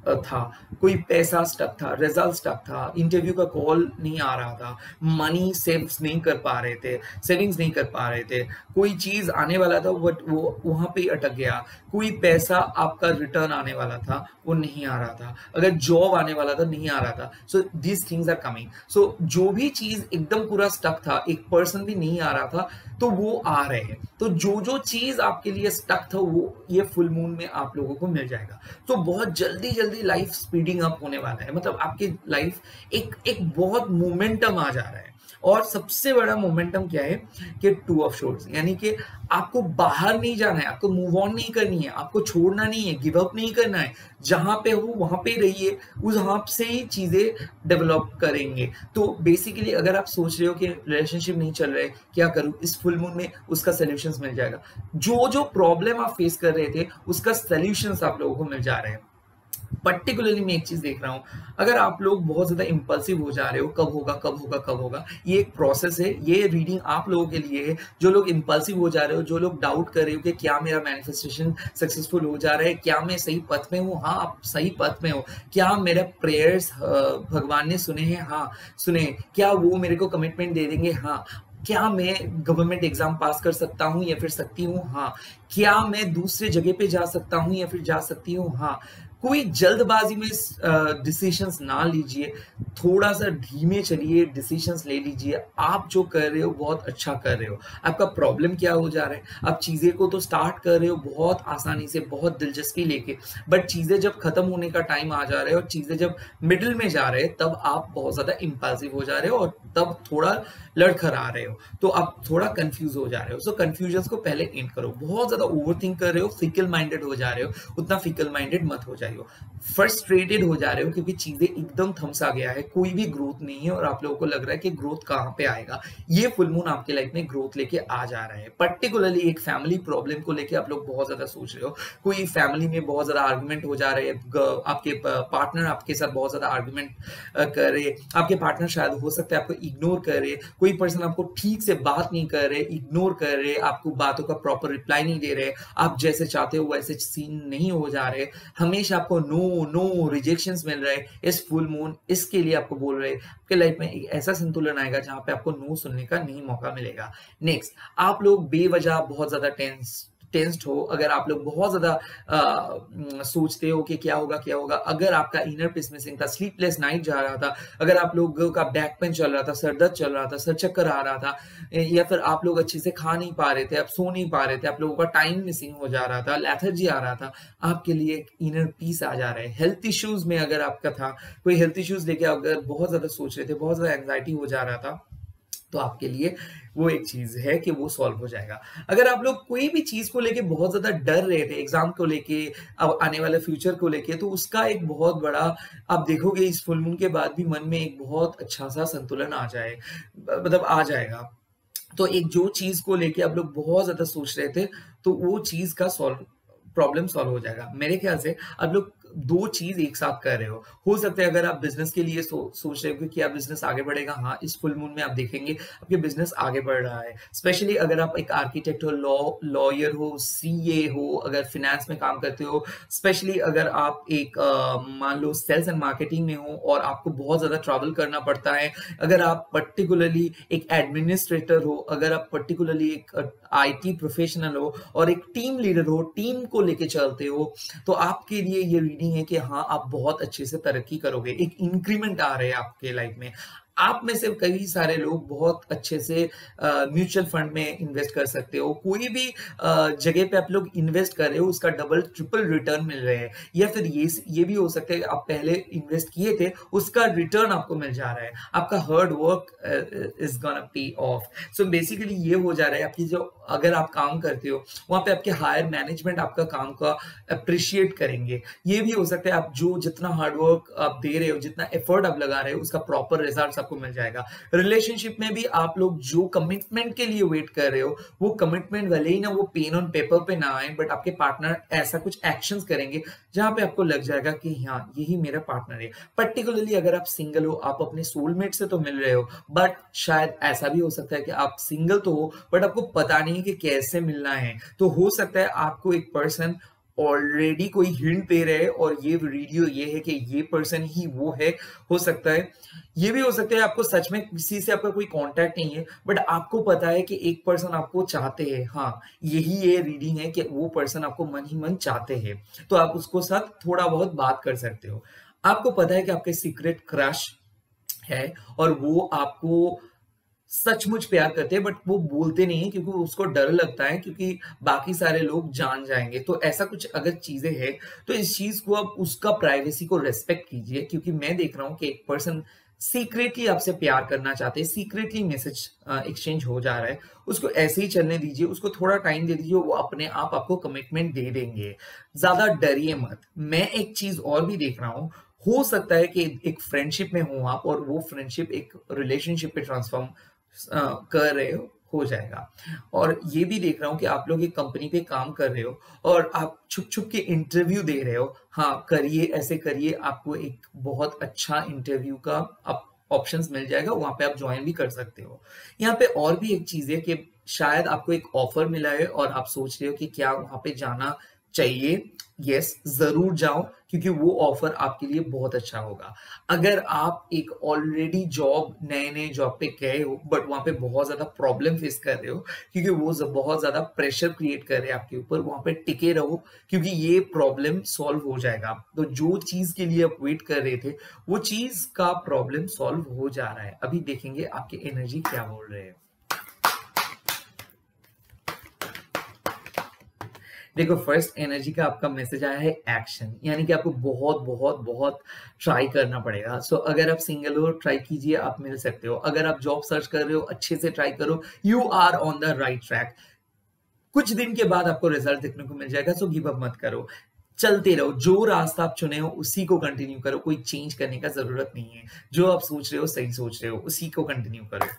था, कोई पैसा स्टक था, रिजल्ट स्टक था, इंटरव्यू का कॉल नहीं आ रहा था, मनी सेव्स नहीं कर पा रहे थे, सेविंग्स नहीं कर पा रहे थे, कोई चीज आने वाला था बट वो वहां पे अटक गया, कोई पैसा आपका रिटर्न आने वाला था वो नहीं आ रहा था, अगर जॉब आने वाला था नहीं आ रहा था, so these things are coming. So जो भी चीज एकदम पूरा स्टक था, एक पर्सन भी नहीं आ रहा था, तो वो आ रहे हैं। तो जो जो चीज आपके लिए स्टक था वो ये फुल मून में आप लोगों को मिल जाएगा। तो बहुत जल्दी जल्दी लाइफ स्पीडिंग अप होने वाला है, मतलब आपकी लाइफ एक बहुत मोमेंटम आ जा रहा है। और सबसे बड़ा मोमेंटम क्या है कि 2 ऑफ शॉर्ट्स, यानी कि आपको बाहर नहीं जाना है, आपको मूव ऑन नहीं करनी है, आपको छोड़ना नहीं है, गिव अप नहीं करना है, जहां पे हो वहां पे रहिए, उस वहां से ही चीजें डेवलप करेंगे। तो बेसिकली अगर आप सोच रहे हो कि रिलेशनशिप नहीं चल रहे, क्या करूं, इस फुल मून में उसका सोल्यूशंस मिल जाएगा। जो जो प्रॉब्लम आप फेस कर रहे थे उसका सोल्यूशंस आप लोगों को मिल जा रहे हैं। पर्टिकुलरली मैं एक चीज देख रहा हूँ, अगर आप लोग बहुत ज्यादा इंपल्सिव हो जा रहे हो, कब होगा कब होगा कब होगा, ये एक प्रोसेस है। ये रीडिंग आप लोगों के लिए है जो लोग इंपल्सिव हो जा रहे हो, जो लोग डाउट कर रहे हो कि क्या मेरा मैनिफेस्टेशन सक्सेसफुल हो जा रहा है, क्या मैं सही पथ में हूँ। हाँ, आप सही पथ में हो। क्या मेरा प्रेयर्स भगवान ने सुने हैं? हाँ सुने। क्या वो मेरे को कमिटमेंट दे देंगे? हाँ। क्या मैं गवर्नमेंट एग्जाम पास कर सकता हूँ या फिर सकती हूँ? हाँ। क्या मैं दूसरे जगह पे जा सकता हूँ या फिर जा सकती हूँ? हाँ। कोई जल्दबाजी में डिसीजंस ना लीजिए, थोड़ा सा धीमे चलिए, डिसीजंस ले लीजिए। आप जो कर रहे हो बहुत अच्छा कर रहे हो। आपका प्रॉब्लम क्या हो जा रहा है? आप चीजें को तो स्टार्ट कर रहे हो बहुत आसानी से, बहुत दिलचस्पी लेके, बट चीजें जब खत्म होने का टाइम आ जा रहा है और चीजें जब मिडिल में जा रहे हैं, तब आप बहुत ज्यादा इंपल्सिव हो जा रहे हो और तब थोड़ा लड़खड़ा रहे हो, तो आप थोड़ा कंफ्यूज हो जा रहे हो। सो कंफ्यूजन को पहले एंड करो। बहुत ज्यादा ओवरथिंक कर रहे हो, फिकल माइंडेड हो जा रहे हो, उतना फिकल माइंडेड मत हो जाइए। फ्रस्ट्रेटेड हो जा रहे हो क्योंकि चीजें एकदम थमसा गया है, कोई भी ग्रोथ नहीं है और आप लोगों को लग रहा है कि ग्रोथ कहाँ पे आएगा। ये फुल मून आपके लाइफ में ग्रोथ लेके आ जा रहा है। पर्टिकुलरली एक फैमिली प्रॉब्लम को लेके आप लोग बहुत ज्यादा सोच रहे हो। कोई फैमिली में बहुत ज्यादा आर्गुमेंट हो जा रहे हैं, आपके पार्टनर आपके साथ बहुत ज्यादा आर्गुमेंट कर रहे, आपके पार्टनर शायद हो सकता है आपको इग्नोर कर रहे, कोई पर्सन आपको ठीक से बात नहीं कर रहे, इग्नोर कर रहे, आपको बातों का प्रॉपर रिप्लाई नहीं दे रहे, आप जैसे चाहते हो वैसे सीन नहीं हो जा रहे, हमेशा आपको नो नो रिजेक्शंस मिल रहे। इस फुल मून इसके लिए आपको बोल रहे आपके लाइफ में एक ऐसा संतुलन आएगा जहां पे आपको नो सुनने का नहीं मौका मिलेगा। नेक्स्ट, आप लोग बेवजह बहुत ज्यादा टेंस्ड हो, अगर आप लोग बहुत ज्यादा सोचते हो कि क्या होगा क्या होगा, अगर आपका इनर पीस मिसिंग था, स्लीपलेस नाइट जा रहा था, अगर आप लोगों का बैक पेन चल रहा था, सर दर्द चल रहा था, सर चक्कर आ रहा था, या फिर आप लोग अच्छे से खा नहीं पा रहे थे, आप सो नहीं पा रहे थे, आप लोगों का टाइम मिसिंग हो जा रहा था, लेथर्जी आ रहा था, आपके लिए एक इनर पीस आ जा रहा है। हेल्थ इश्यूज में अगर आपका था, कोई हेल्थ इश्यूज लेके अगर बहुत ज्यादा सोच रहे थे, बहुत ज्यादा एंजाइटी हो जा रहा था, तो आपके लिए वो एक चीज है कि वो सॉल्व हो जाएगा। अगर आप लोग कोई भी चीज को लेके बहुत ज्यादा डर रहे थे, एग्जाम को लेके, अब आने वाले फ्यूचर को लेके, तो उसका एक बहुत बड़ा, आप देखोगे इस फुल मून के बाद भी मन में एक बहुत अच्छा सा संतुलन आ जाए, मतलब आ जाएगा। तो एक जो चीज को लेके आप लोग बहुत ज्यादा सोच रहे थे, तो वो चीज का प्रॉब्लम सॉल्व हो जाएगा। मेरे ख्याल से आप लोग दो चीज एक साथ कर रहे हो सकता है अगर आप बिजनेस के लिए सोच रहे हो कि क्या बिजनेस आगे बढ़ेगा, हाँ इस फुल मून में आप देखेंगे आपके बिजनेस आगे बढ़ रहा है। स्पेशली अगर आप एक आर्किटेक्ट हो, लॉयर हो, सीए हो, अगर फिनेंस में काम करते हो, स्पेशली अगर आप एक मान लो सेल्स एंड मार्केटिंग में हो और आपको बहुत ज्यादा ट्रैवल करना पड़ता है, अगर आप पर्टिकुलरली एक एडमिनिस्ट्रेटर हो, अगर आप पर्टिकुलरली एक आईटी प्रोफेशनल हो और एक टीम लीडर हो, टीम को लेके चलते हो, तो आपके लिए ये रीडिंग है कि हाँ आप बहुत अच्छे से तरक्की करोगे, एक इंक्रीमेंट आ रहे हैं आपके लाइफ में। आप में से कई सारे लोग बहुत अच्छे से म्यूचुअल फंड में इन्वेस्ट कर सकते हो, कोई भी जगह पे आप लोग इन्वेस्ट कर रहे हो उसका डबल ट्रिपल रिटर्न मिल रहे हैं, या फिर ये भी हो सकता है कि आप पहले इन्वेस्ट किए थे उसका रिटर्न आपको मिल जा रहा है, आपका hard work is gonna pay of. So basically ये हो जा रहा है आपकी जो, अगर आप काम करते हो वहां पे आपके हायर मैनेजमेंट आपका काम का अप्रिशिएट करेंगे। ये भी हो सकता है आप जो जितना हार्ड वर्क आप दे रहे हो, जितना एफर्ट आप लगा रहे हो, उसका प्रॉपर रिजल्ट आपको मिल जाएगा। रिलेशनशिप में भी आप लोग जो कमिटमेंट के लिए वेट कर रहे हो, वो कमिटमेंट भले ही ना वो पेन ऑन पेपर पे ना आए, बट आपके पार्टनर ऐसा कुछ एक्शंस करेंगे जहां पे आपको लग जाएगा कि हाँ यही मेरा पार्टनर है। पर्टिकुलरली अगर आप सिंगल हो, आप अपने सोलमेट से तो मिल रहे हो, बट शायद ऐसा भी हो सकता है कि आप सिंगल तो हो बट आपको पता नहीं कि कैसे मिलना है। तो हो सकता है आपको एक पर्सन ऑलरेडी कोई हिंट दे रहे हैं और ये वीडियो ये है कि ये पर्सन ही वो है। हो सकता है ये भी हो सकता है आपको सच में किसी से आपका कोई कांटेक्ट नहीं है, बट आपको पता है कि एक पर्सन आपको चाहते हैं। हाँ, यही ये रीडिंग है कि वो पर्सन आपको मन ही मन चाहते हैं, तो आप उसको साथ थोड़ा बहुत बात कर सकते हो। आपको पता है कि आपके सीक्रेट क्रश है और वो आपको सचमुच प्यार करते हैं, बट वो बोलते नहीं है क्योंकि उसको डर लगता है क्योंकि बाकी सारे लोग जान जाएंगे। तो ऐसा कुछ अगर चीजें हैं तो इस चीज को आप उसका प्राइवेसी को रेस्पेक्ट कीजिए, क्योंकि मैं देख रहा हूं कि एक पर्सन सीक्रेटली आपसे प्यार करना चाहते हैं, सीक्रेटली मैसेज एक्सचेंज हो जा रहा है, उसको ऐसे ही चलने दीजिए, उसको थोड़ा टाइम दे दीजिए, वो अपने आप आपको कमिटमेंट दे देंगे। ज्यादा डरिए मत। मैं एक चीज और भी देख रहा हूँ, हो सकता है कि एक फ्रेंडशिप में हो आप और वो फ्रेंडशिप एक रिलेशनशिप पे ट्रांसफॉर्म कर रहे हो जाएगा। और ये भी देख रहा हूँ कि आप लोग एक कंपनी पे काम कर रहे हो और आप छुप छुप के इंटरव्यू दे रहे हो। हाँ, करिए, ऐसे करिए, आपको एक बहुत अच्छा इंटरव्यू का आप ऑप्शंस मिल जाएगा, वहां पे आप ज्वाइन भी कर सकते हो। यहाँ पे और भी एक चीज है कि शायद आपको एक ऑफर मिला है और आप सोच रहे हो कि क्या वहां पे जाना चाहिए। यस, जरूर जाओ, क्योंकि वो ऑफर आपके लिए बहुत अच्छा होगा। अगर आप एक ऑलरेडी जॉब, नए नए जॉब पे गए हो बट वहां पे बहुत ज्यादा प्रॉब्लम फेस कर रहे हो, क्योंकि वो बहुत ज्यादा प्रेशर क्रिएट कर रहे हैं आपके ऊपर, वहां पे टिके रहो, क्योंकि ये प्रॉब्लम सॉल्व हो जाएगा। तो जो चीज के लिए आप वेट कर रहे थे, वो चीज का प्रॉब्लम सॉल्व हो जा रहा है। अभी देखेंगे आपकी एनर्जी क्या बोल रहे हैं। देखो, फर्स्ट एनर्जी का आपका मैसेज आया है एक्शन, यानी कि आपको बहुत बहुत बहुत ट्राई करना पड़ेगा। सो अगर आप सिंगल हो, ट्राई कीजिए, आप मिल सकते हो। अगर आप जॉब सर्च कर रहे हो, अच्छे से ट्राई करो, you are on the right track. कुछ दिन के बाद आपको रिजल्ट देखने को मिल जाएगा, सो गिव अप मत करो, चलते रहो। जो रास्ता आप चुने हो उसी को कंटिन्यू करो, कोई चेंज करने का जरूरत नहीं है। जो आप सोच रहे हो, सही सोच रहे हो, उसी को कंटिन्यू करो।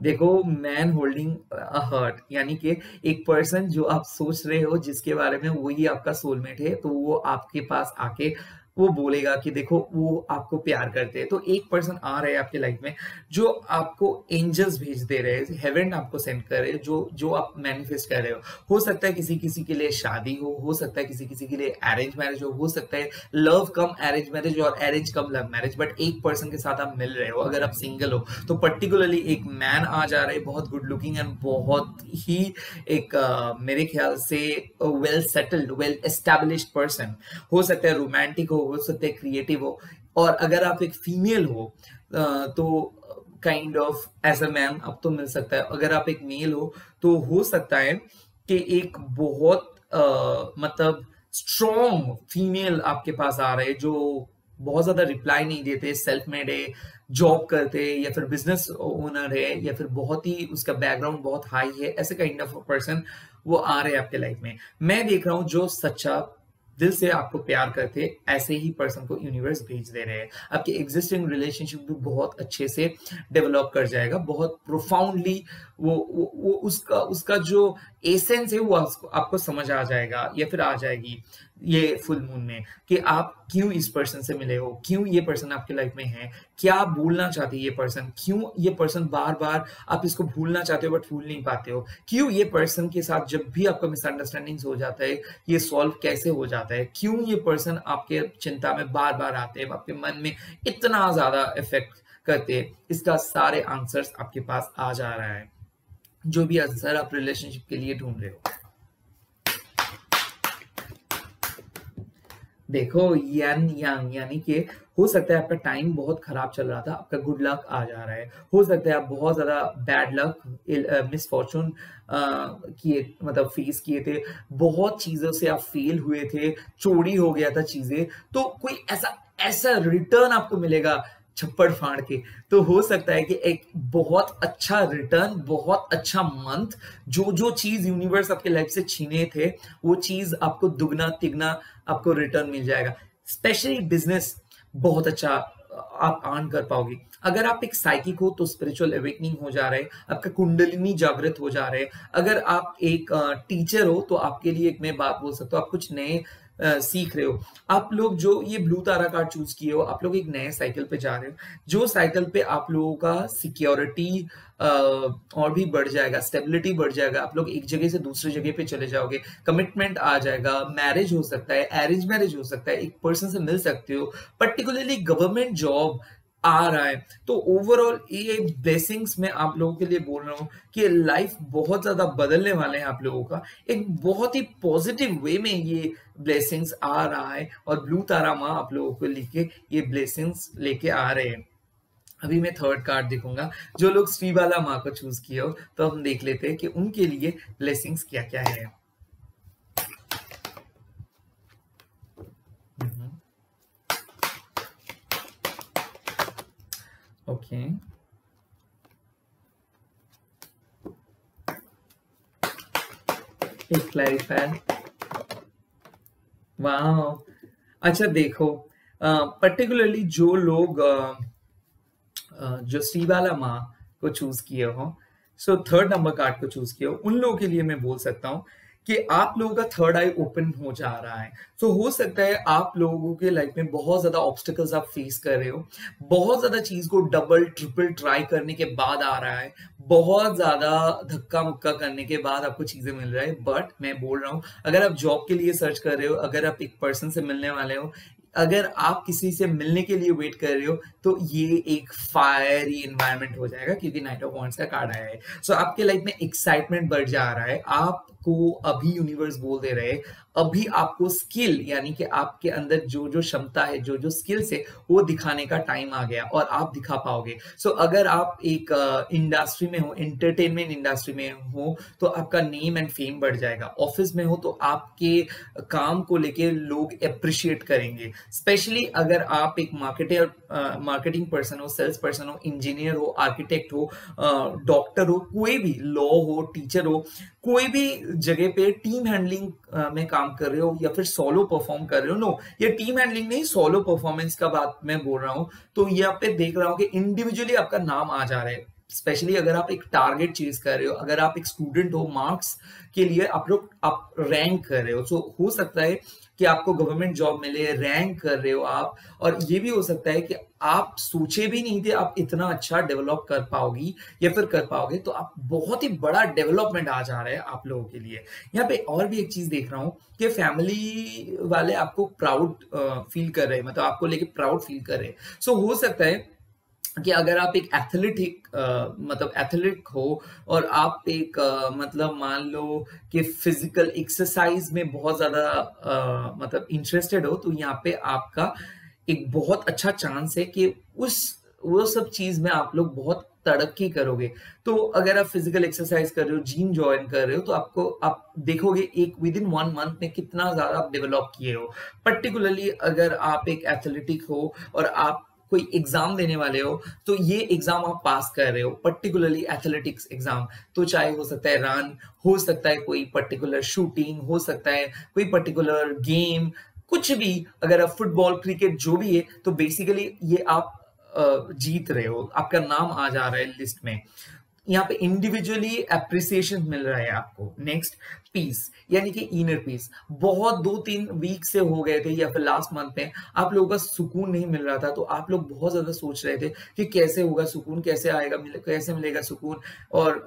देखो, मैन होल्डिंग अ हर्ट, यानी कि एक पर्सन जो आप सोच रहे हो जिसके बारे में, वही आपका सोलमेट है। तो वो आपके पास आके वो बोलेगा कि देखो, वो आपको प्यार करते हैं। तो एक पर्सन आ रहे हैं आपके लाइफ में जो आपको एंजल्स भेज दे रहे हैं, हेवन आपको सेंड कर रहे हैं, जो आप मैनिफेस्ट कर रहे हो सकता है किसी किसी के लिए शादी हो सकता है किसी किसी के लिए अरेंज मैरिज हो सकता है लव कम अरेंज मैरिज और arrange come love marriage. But एक पर्सन के साथ आप मिल रहे हो। अगर आप सिंगल हो तो पर्टिकुलरली एक मैन आ जा रहे हैं, बहुत गुड लुकिंग एंड बहुत ही एक मेरे ख्याल से well settled, well established person. हो सकता है रोमांटिक हो सकता है क्रिएटिव हो। और अगर आप एक फीमेल हो तो kind of as a man अब तो मिल सकता है। अगर आप एक मेल हो तो सकता है कि एक बहुत मतलब स्ट्रॉन्ग फीमेल आपके पास आ रहे, जो बहुत ज्यादा रिप्लाई नहीं देते, सेल्फ मेड है, जॉब करते हैं, या फिर बिजनेस ओनर है, या फिर बहुत ही उसका बैकग्राउंड बहुत हाई है। ऐसे काइंड ऑफ पर्सन वो आ रहे हैं आपके लाइफ में। मैं देख रहा हूं जो सच्चा दिल से आपको प्यार करते, ऐसे ही पर्सन को यूनिवर्स भेज दे रहे हैं। आपके एग्जिस्टिंग रिलेशनशिप भी बहुत अच्छे से डेवलप कर जाएगा, बहुत प्रोफाउंडली। वो उसका जो एसेंस है वो आपको समझ आ जाएगा या फिर आ जाएगी ये फुल मून में, कि आप क्यों इस पर्सन से मिले हो, क्यों ये पर्सन आपके लाइफ में है, क्या बोलना चाहते हैं ये पर्सन, क्यों ये पर्सन बार बार आप इसको भूलना चाहते हो बट भूल नहीं पाते हो, क्यों ये पर्सन के साथ जब भी आपका मिसअंडरस्टैंडिंग हो जाता है ये सॉल्व कैसे हो जाता है, क्यों ये पर्सन आपके चिंता में बार बार आते हैं, आपके मन में इतना ज्यादा इफेक्ट करते हैं। इसका सारे आंसर्स आपके पास आ जा रहा है, जो भी आंसर आप रिलेशनशिप के लिए ढूंढ रहे हो। देखो, यन यांग, यानी कि हो सकता है आपका टाइम बहुत खराब चल रहा था, आपका गुड लक आ जा रहा है। हो सकता है आप बहुत ज्यादा बैड लक, मिसफॉर्चून किए, मतलब फेस किए थे, बहुत चीजों से आप फेल हुए थे, चोरी हो गया था चीजें। तो कोई ऐसा ऐसा रिटर्न आपको मिलेगा छप्पड़ फाड़ के। तो हो सकता है कि एक बहुत अच्छा रिटर्न, बहुत अच्छा मंथ, जो चीज यूनिवर्स आपके लाइफ से छीने थे वो चीज आपको दुगना तिगना आपको रिटर्न मिल जाएगा। स्पेशली बिजनेस बहुत अच्छा आप अर्न कर पाओगे। अगर आप एक साइकिक हो तो स्पिरिचुअल अवेकनिंग हो जा रहा है, आपका कुंडलिनी जागृत हो जा रहे हैं। अगर आप एक टीचर हो तो आपके लिए एक मैं बात बोल सकता हूँ, आप कुछ नए सीख रहे हो। आप लोग जो ये ब्लू तारा कार्ड चूज किए हो, आप लोग एक नए साइकिल पे जा रहे हो, जो साइकिल पे आप लोगों का सिक्योरिटी और भी बढ़ जाएगा, स्टेबिलिटी बढ़ जाएगा। आप लोग एक जगह से दूसरी जगह पे चले जाओगे, कमिटमेंट आ जाएगा, मैरिज हो सकता है, अरेंज मैरिज हो सकता है, एक पर्सन से मिल सकते हो, पर्टिकुलरली गवर्नमेंट जॉब आ रहा है। तो ओवरऑल ये ब्लेसिंग्स मैं आप लोगों के लिए बोल रहा हूँ कि लाइफ बहुत ज्यादा बदलने वाले हैं आप लोगों का, एक बहुत ही पॉजिटिव वे में ये ब्लेसिंग्स आ रहा है। और ब्लू तारा माँ आप लोगों को लेके ये ब्लेसिंग्स लेके आ रहे हैं। अभी मैं थर्ड कार्ड दिखूंगा। जो लोग श्रीबाला माँ को चूज किए हो तो हम देख लेते हैं कि उनके लिए ब्लेसिंग्स क्या क्या है। ओके, एक क्लैरिफायर। वाह, अच्छा देखो, पर्टिकुलरली जो लोग जो सी वाला माँ को चूज किए हो, सो थर्ड नंबर कार्ड को चूज किए हो, उन लोगों के लिए मैं बोल सकता हूँ कि आप लोगों का थर्ड आई ओपन हो जा रहा है। सो हो सकता है आप लोगों के लाइफ में बहुत ज्यादा ऑब्स्टिकल्स आप फेस कर रहे हो, बहुत ज्यादा चीज को डबल ट्रिपल ट्राई करने के बाद आ रहा है, बहुत ज्यादा धक्का मुक्का करने के बाद आपको चीजें मिल रहा है। बट मैं बोल रहा हूँ, अगर आप जॉब के लिए सर्च कर रहे हो, अगर आप एक पर्सन से मिलने वाले हो, अगर आप किसी से मिलने के लिए वेट कर रहे हो, तो ये एक फायरी एनवायरनमेंट हो जाएगा, क्योंकि नाइट ऑफ वॉन्ड्स का कार्ड आया है। सो आपके लाइफ में एक्साइटमेंट बढ़ जा रहा है। आपको अभी यूनिवर्स बोल दे रहे हैं, अभी आपको स्किल, यानी कि आपके अंदर जो जो क्षमता है, जो जो स्किल्स है, वो दिखाने का टाइम आ गया और आप दिखा पाओगे। सो अगर आप एक इंडस्ट्री में हो, एंटरटेनमेंट इंडस्ट्री में हो, तो आपका नेम एंड फेम बढ़ जाएगा। ऑफिस में हो तो आपके काम को लेके लोग अप्रिशिएट करेंगे। स्पेशली अगर आप एक मार्केटिंग पर्सन हो, सेल्स पर्सन हो, इंजीनियर हो, आर्किटेक्ट हो, डॉक्टर हो, कोई भी लॉ हो, टीचर हो, कोई भी जगह पे टीम हैंडलिंग में काम कर रहे हो या फिर सोलो परफॉर्म कर रहे हो, नो, ये टीम हैंडलिंग नहीं, सोलो परफॉर्मेंस का बात मैं बोल रहा हूं। तो यहाँ पे देख रहा हूं कि इंडिविजुअली आपका नाम आ जा रहा है। स्पेशली अगर आप एक टारगेट चीज कर रहे हो, अगर आप एक स्टूडेंट हो, मार्क्स के लिए आप रैंक कर रहे हो, तो हो सकता है कि आपको गवर्नमेंट जॉब मिले, रैंक कर रहे हो आप। और ये भी हो सकता है कि आप सोचे भी नहीं थे आप इतना अच्छा डेवलप कर पाओगी या फिर कर पाओगे। तो आप बहुत ही बड़ा डेवलपमेंट आ जा रहा है आप लोगों के लिए। यहाँ पे और भी एक चीज देख रहा हूँ कि फैमिली वाले आपको प्राउड फील कर रहे हैं, मतलब आपको लेके प्राउड फील कर रहे हैं। सो हो सकता है कि अगर आप एक मतलब एथलेटिक हो और आप एक मतलब मान लो कि फिजिकल एक्सरसाइज में बहुत ज्यादा मतलब इंटरेस्टेड हो, तो यहाँ पे आपका एक बहुत अच्छा चांस है कि वो सब चीज में आप लोग बहुत तरक्की करोगे। तो अगर आप फिजिकल एक्सरसाइज कर रहे हो, जिम ज्वाइन कर रहे हो, तो आप देखोगे एक विद इन 1 मंथ में कितना ज्यादा आप डेवलप किए हो। पर्टिकुलरली अगर आप एक एथलेटिक हो और आप कोई एग्जाम देने वाले हो, तो ये एग्जाम आप पास कर रहे हो, पर्टिकुलरली एथलेटिक्स एग्जाम, तो चाहे हो सकता है रन, हो सकता है कोई पर्टिकुलर शूटिंग, हो सकता है कोई पर्टिकुलर गेम, कुछ भी, अगर आप फुटबॉल, क्रिकेट, जो भी है, तो बेसिकली ये आप जीत रहे हो, आपका नाम आ जा रहा है लिस्ट में। यहाँ पे इंडिविजुअली अप्रिसिएशन मिल रहा है आपको। नेक्स्ट, पीस, यानी कि इनर पीस। बहुत 2-3 वीक से हो गए थे या फिर लास्ट मंथ में आप लोगों का सुकून नहीं मिल रहा था, तो आप लोग बहुत ज्यादा सोच रहे थे कि कैसे होगा सुकून, कैसे आएगा, कैसे मिलेगा सुकून। और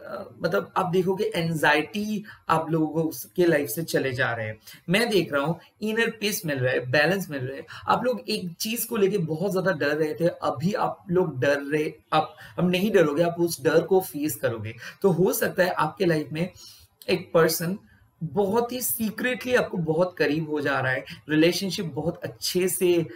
मतलब आप देखोगे एंजाइटी आप लोगों के लाइफ से चले जा रहे हैं। मैं देख रहा हूँ इनर पीस मिल रहा है, बैलेंस मिल रहा है। आप लोग एक चीज को लेके बहुत ज्यादा डर रहे थे, अभी आप लोग डर रहे, आप अब नहीं डरोगे, आप उस डर को फेस करोगे। तो हो सकता है आपके लाइफ में एक पर्सन बहुत ही सीक्रेटली आपको बहुत करीब हो जा रहा है, रिलेशनशिप बहुत अच्छे से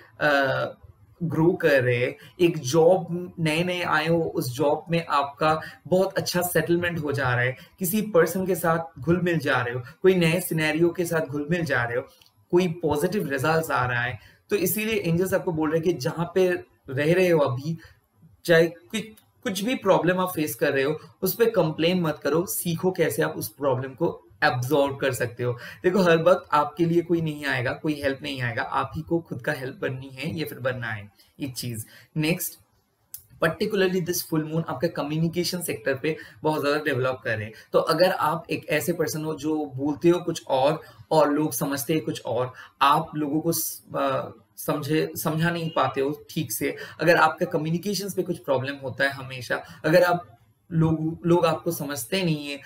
ग्रो कर रहे हैं, एक जॉब नए नए आए हो, उस जॉब में आपका बहुत अच्छा सेटलमेंट हो जा रहा है, किसी पर्सन के साथ घुल मिल जा रहे हो, कोई नए सिनेरियो के साथ घुल मिल जा रहे हो, कोई पॉजिटिव रिजल्ट आ रहा है। तो इसीलिए एंजल्स आपको बोल रहे हैं कि जहां पे रह रहे हो अभी, चाहे कुछ भी प्रॉब्लम आप फेस कर रहे हो, उस पर कंप्लेन मत करो, सीखो कैसे आप उस प्रॉब्लम को एब्जॉर्ब कर सकते हो। देखो, हर वक्त आपके लिए कोई नहीं आएगा, कोई हेल्प नहीं आएगा, आप ही को खुद का हेल्प बननी है या फिर बनना है, एक चीज। Next, particularly this full moon आपके कम्युनिकेशन सेक्टर पे बहुत ज्यादा डेवलप कर रहे हैं। तो अगर आप एक ऐसे पर्सन हो जो बोलते हो कुछ और लोग समझते हैं कुछ और, आप लोगों को समझा नहीं पाते हो ठीक से, अगर आपका कम्युनिकेशन पे कुछ प्रॉब्लम होता है हमेशा, अगर आप लोग आपको समझते नहीं है,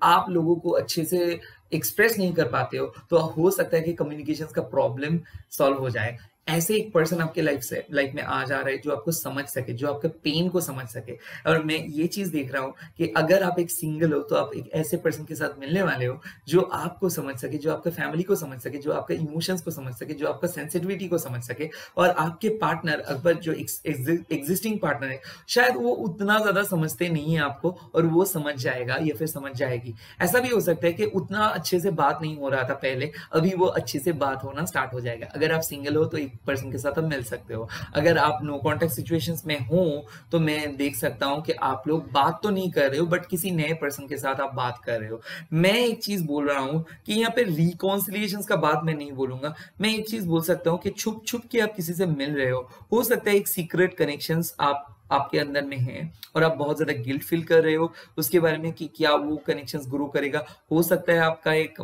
आप लोगों को अच्छे से एक्सप्रेस नहीं कर पाते हो, तो हो सकता है कि कम्युनिकेशन का प्रॉब्लम सॉल्व हो जाए। ऐसे एक पर्सन आपके लाइफ में आ जा रहा है जो आपको समझ सके, जो आपके पेन को समझ सके। और मैं ये चीज देख रहा हूँ कि अगर आप एक सिंगल हो, तो आप एक ऐसे पर्सन के साथ मिलने वाले हो जो आपको समझ सके, जो आपके फैमिली को समझ सके, जो आपके इमोशंस को समझ सके, जो आपका सेंसिटिविटी को समझ सके। और आपके पार्टनर, अगर जो एग्जिस्टिंग पार्टनर है, शायद वो उतना ज्यादा समझते नहीं है आपको, और वो समझ जाएगा या फिर समझ जाएगी। ऐसा भी हो सकता है कि उतना अच्छे से बात नहीं हो रहा था पहले, अभी वो अच्छे से बात होना स्टार्ट हो जाएगा। अगर आप सिंगल हो तो एक पर्सन के साथ आप मिल सकते हो। अगर आप नो कॉन्टेक्ट सिचुएशंस में हो, तो मैं देख सकता हूं कि आप लोग बात तो नहीं कर रहे हो, बट किसी नए पर्सन के साथ आप बात कर रहे हो। मैं एक चीज बोल रहा हूं कि यहाँ पे रिकॉन्सिलिएशंस का बात मैं नहीं बोलूंगा, मैं एक चीज बोल सकता हूं कि छुप छुप के आप किसी से मिल रहे हो सकता है एक सीक्रेट कनेक्शंस आप आपके अंदर में है और आप बहुत ज़्यादा गिल्ट फील कर रहे हो उसके बारे में कि क्या वो कनेक्शंस ग्रो करेगा। हो सकता है आपका एक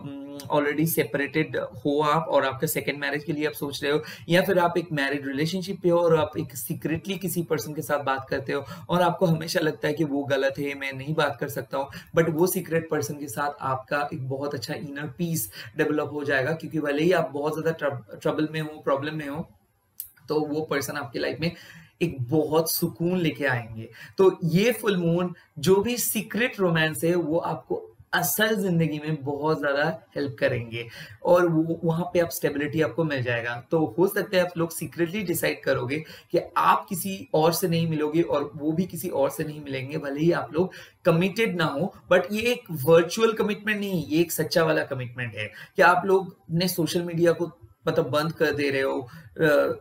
ऑलरेडी सेपरेटेड हो आप और आपका सेकंड मैरिज के लिए आप सोच रहे हो, या फिर आप एक मैरिड रिलेशनशिप पे हो और आप एक सीक्रेटली किसी पर्सन के साथ बात करते हो और आपको हमेशा लगता है कि वो गलत है, मैं नहीं बात कर सकता हूँ, बट वो सीक्रेट पर्सन के साथ आपका एक बहुत अच्छा इनर पीस डेवलप हो जाएगा, क्योंकि भले ही आप बहुत ज़्यादा ट्रबल में हो, प्रॉब्लम में हो, तो वो पर्सन आपकी लाइफ में एक बहुत सुकून लेके आएंगे। तो ये फुल मून जो भी सीक्रेट रोमांस है वो आपको असल जिंदगी में बहुत ज्यादा हेल्प करेंगे और वो वहां पे आप स्टेबिलिटी आपको मिल जाएगा। तो हो सकता है आप लोग सीक्रेटली डिसाइड करोगे कि आप किसी और से नहीं मिलोगे और वो भी किसी और से नहीं मिलेंगे, भले ही आप लोग कमिटेड ना हो, बट ये एक वर्चुअल कमिटमेंट नहीं, ये एक सच्चा वाला कमिटमेंट है कि आप लोग ने सोशल मीडिया को मतलब बंद कर दे रहे हो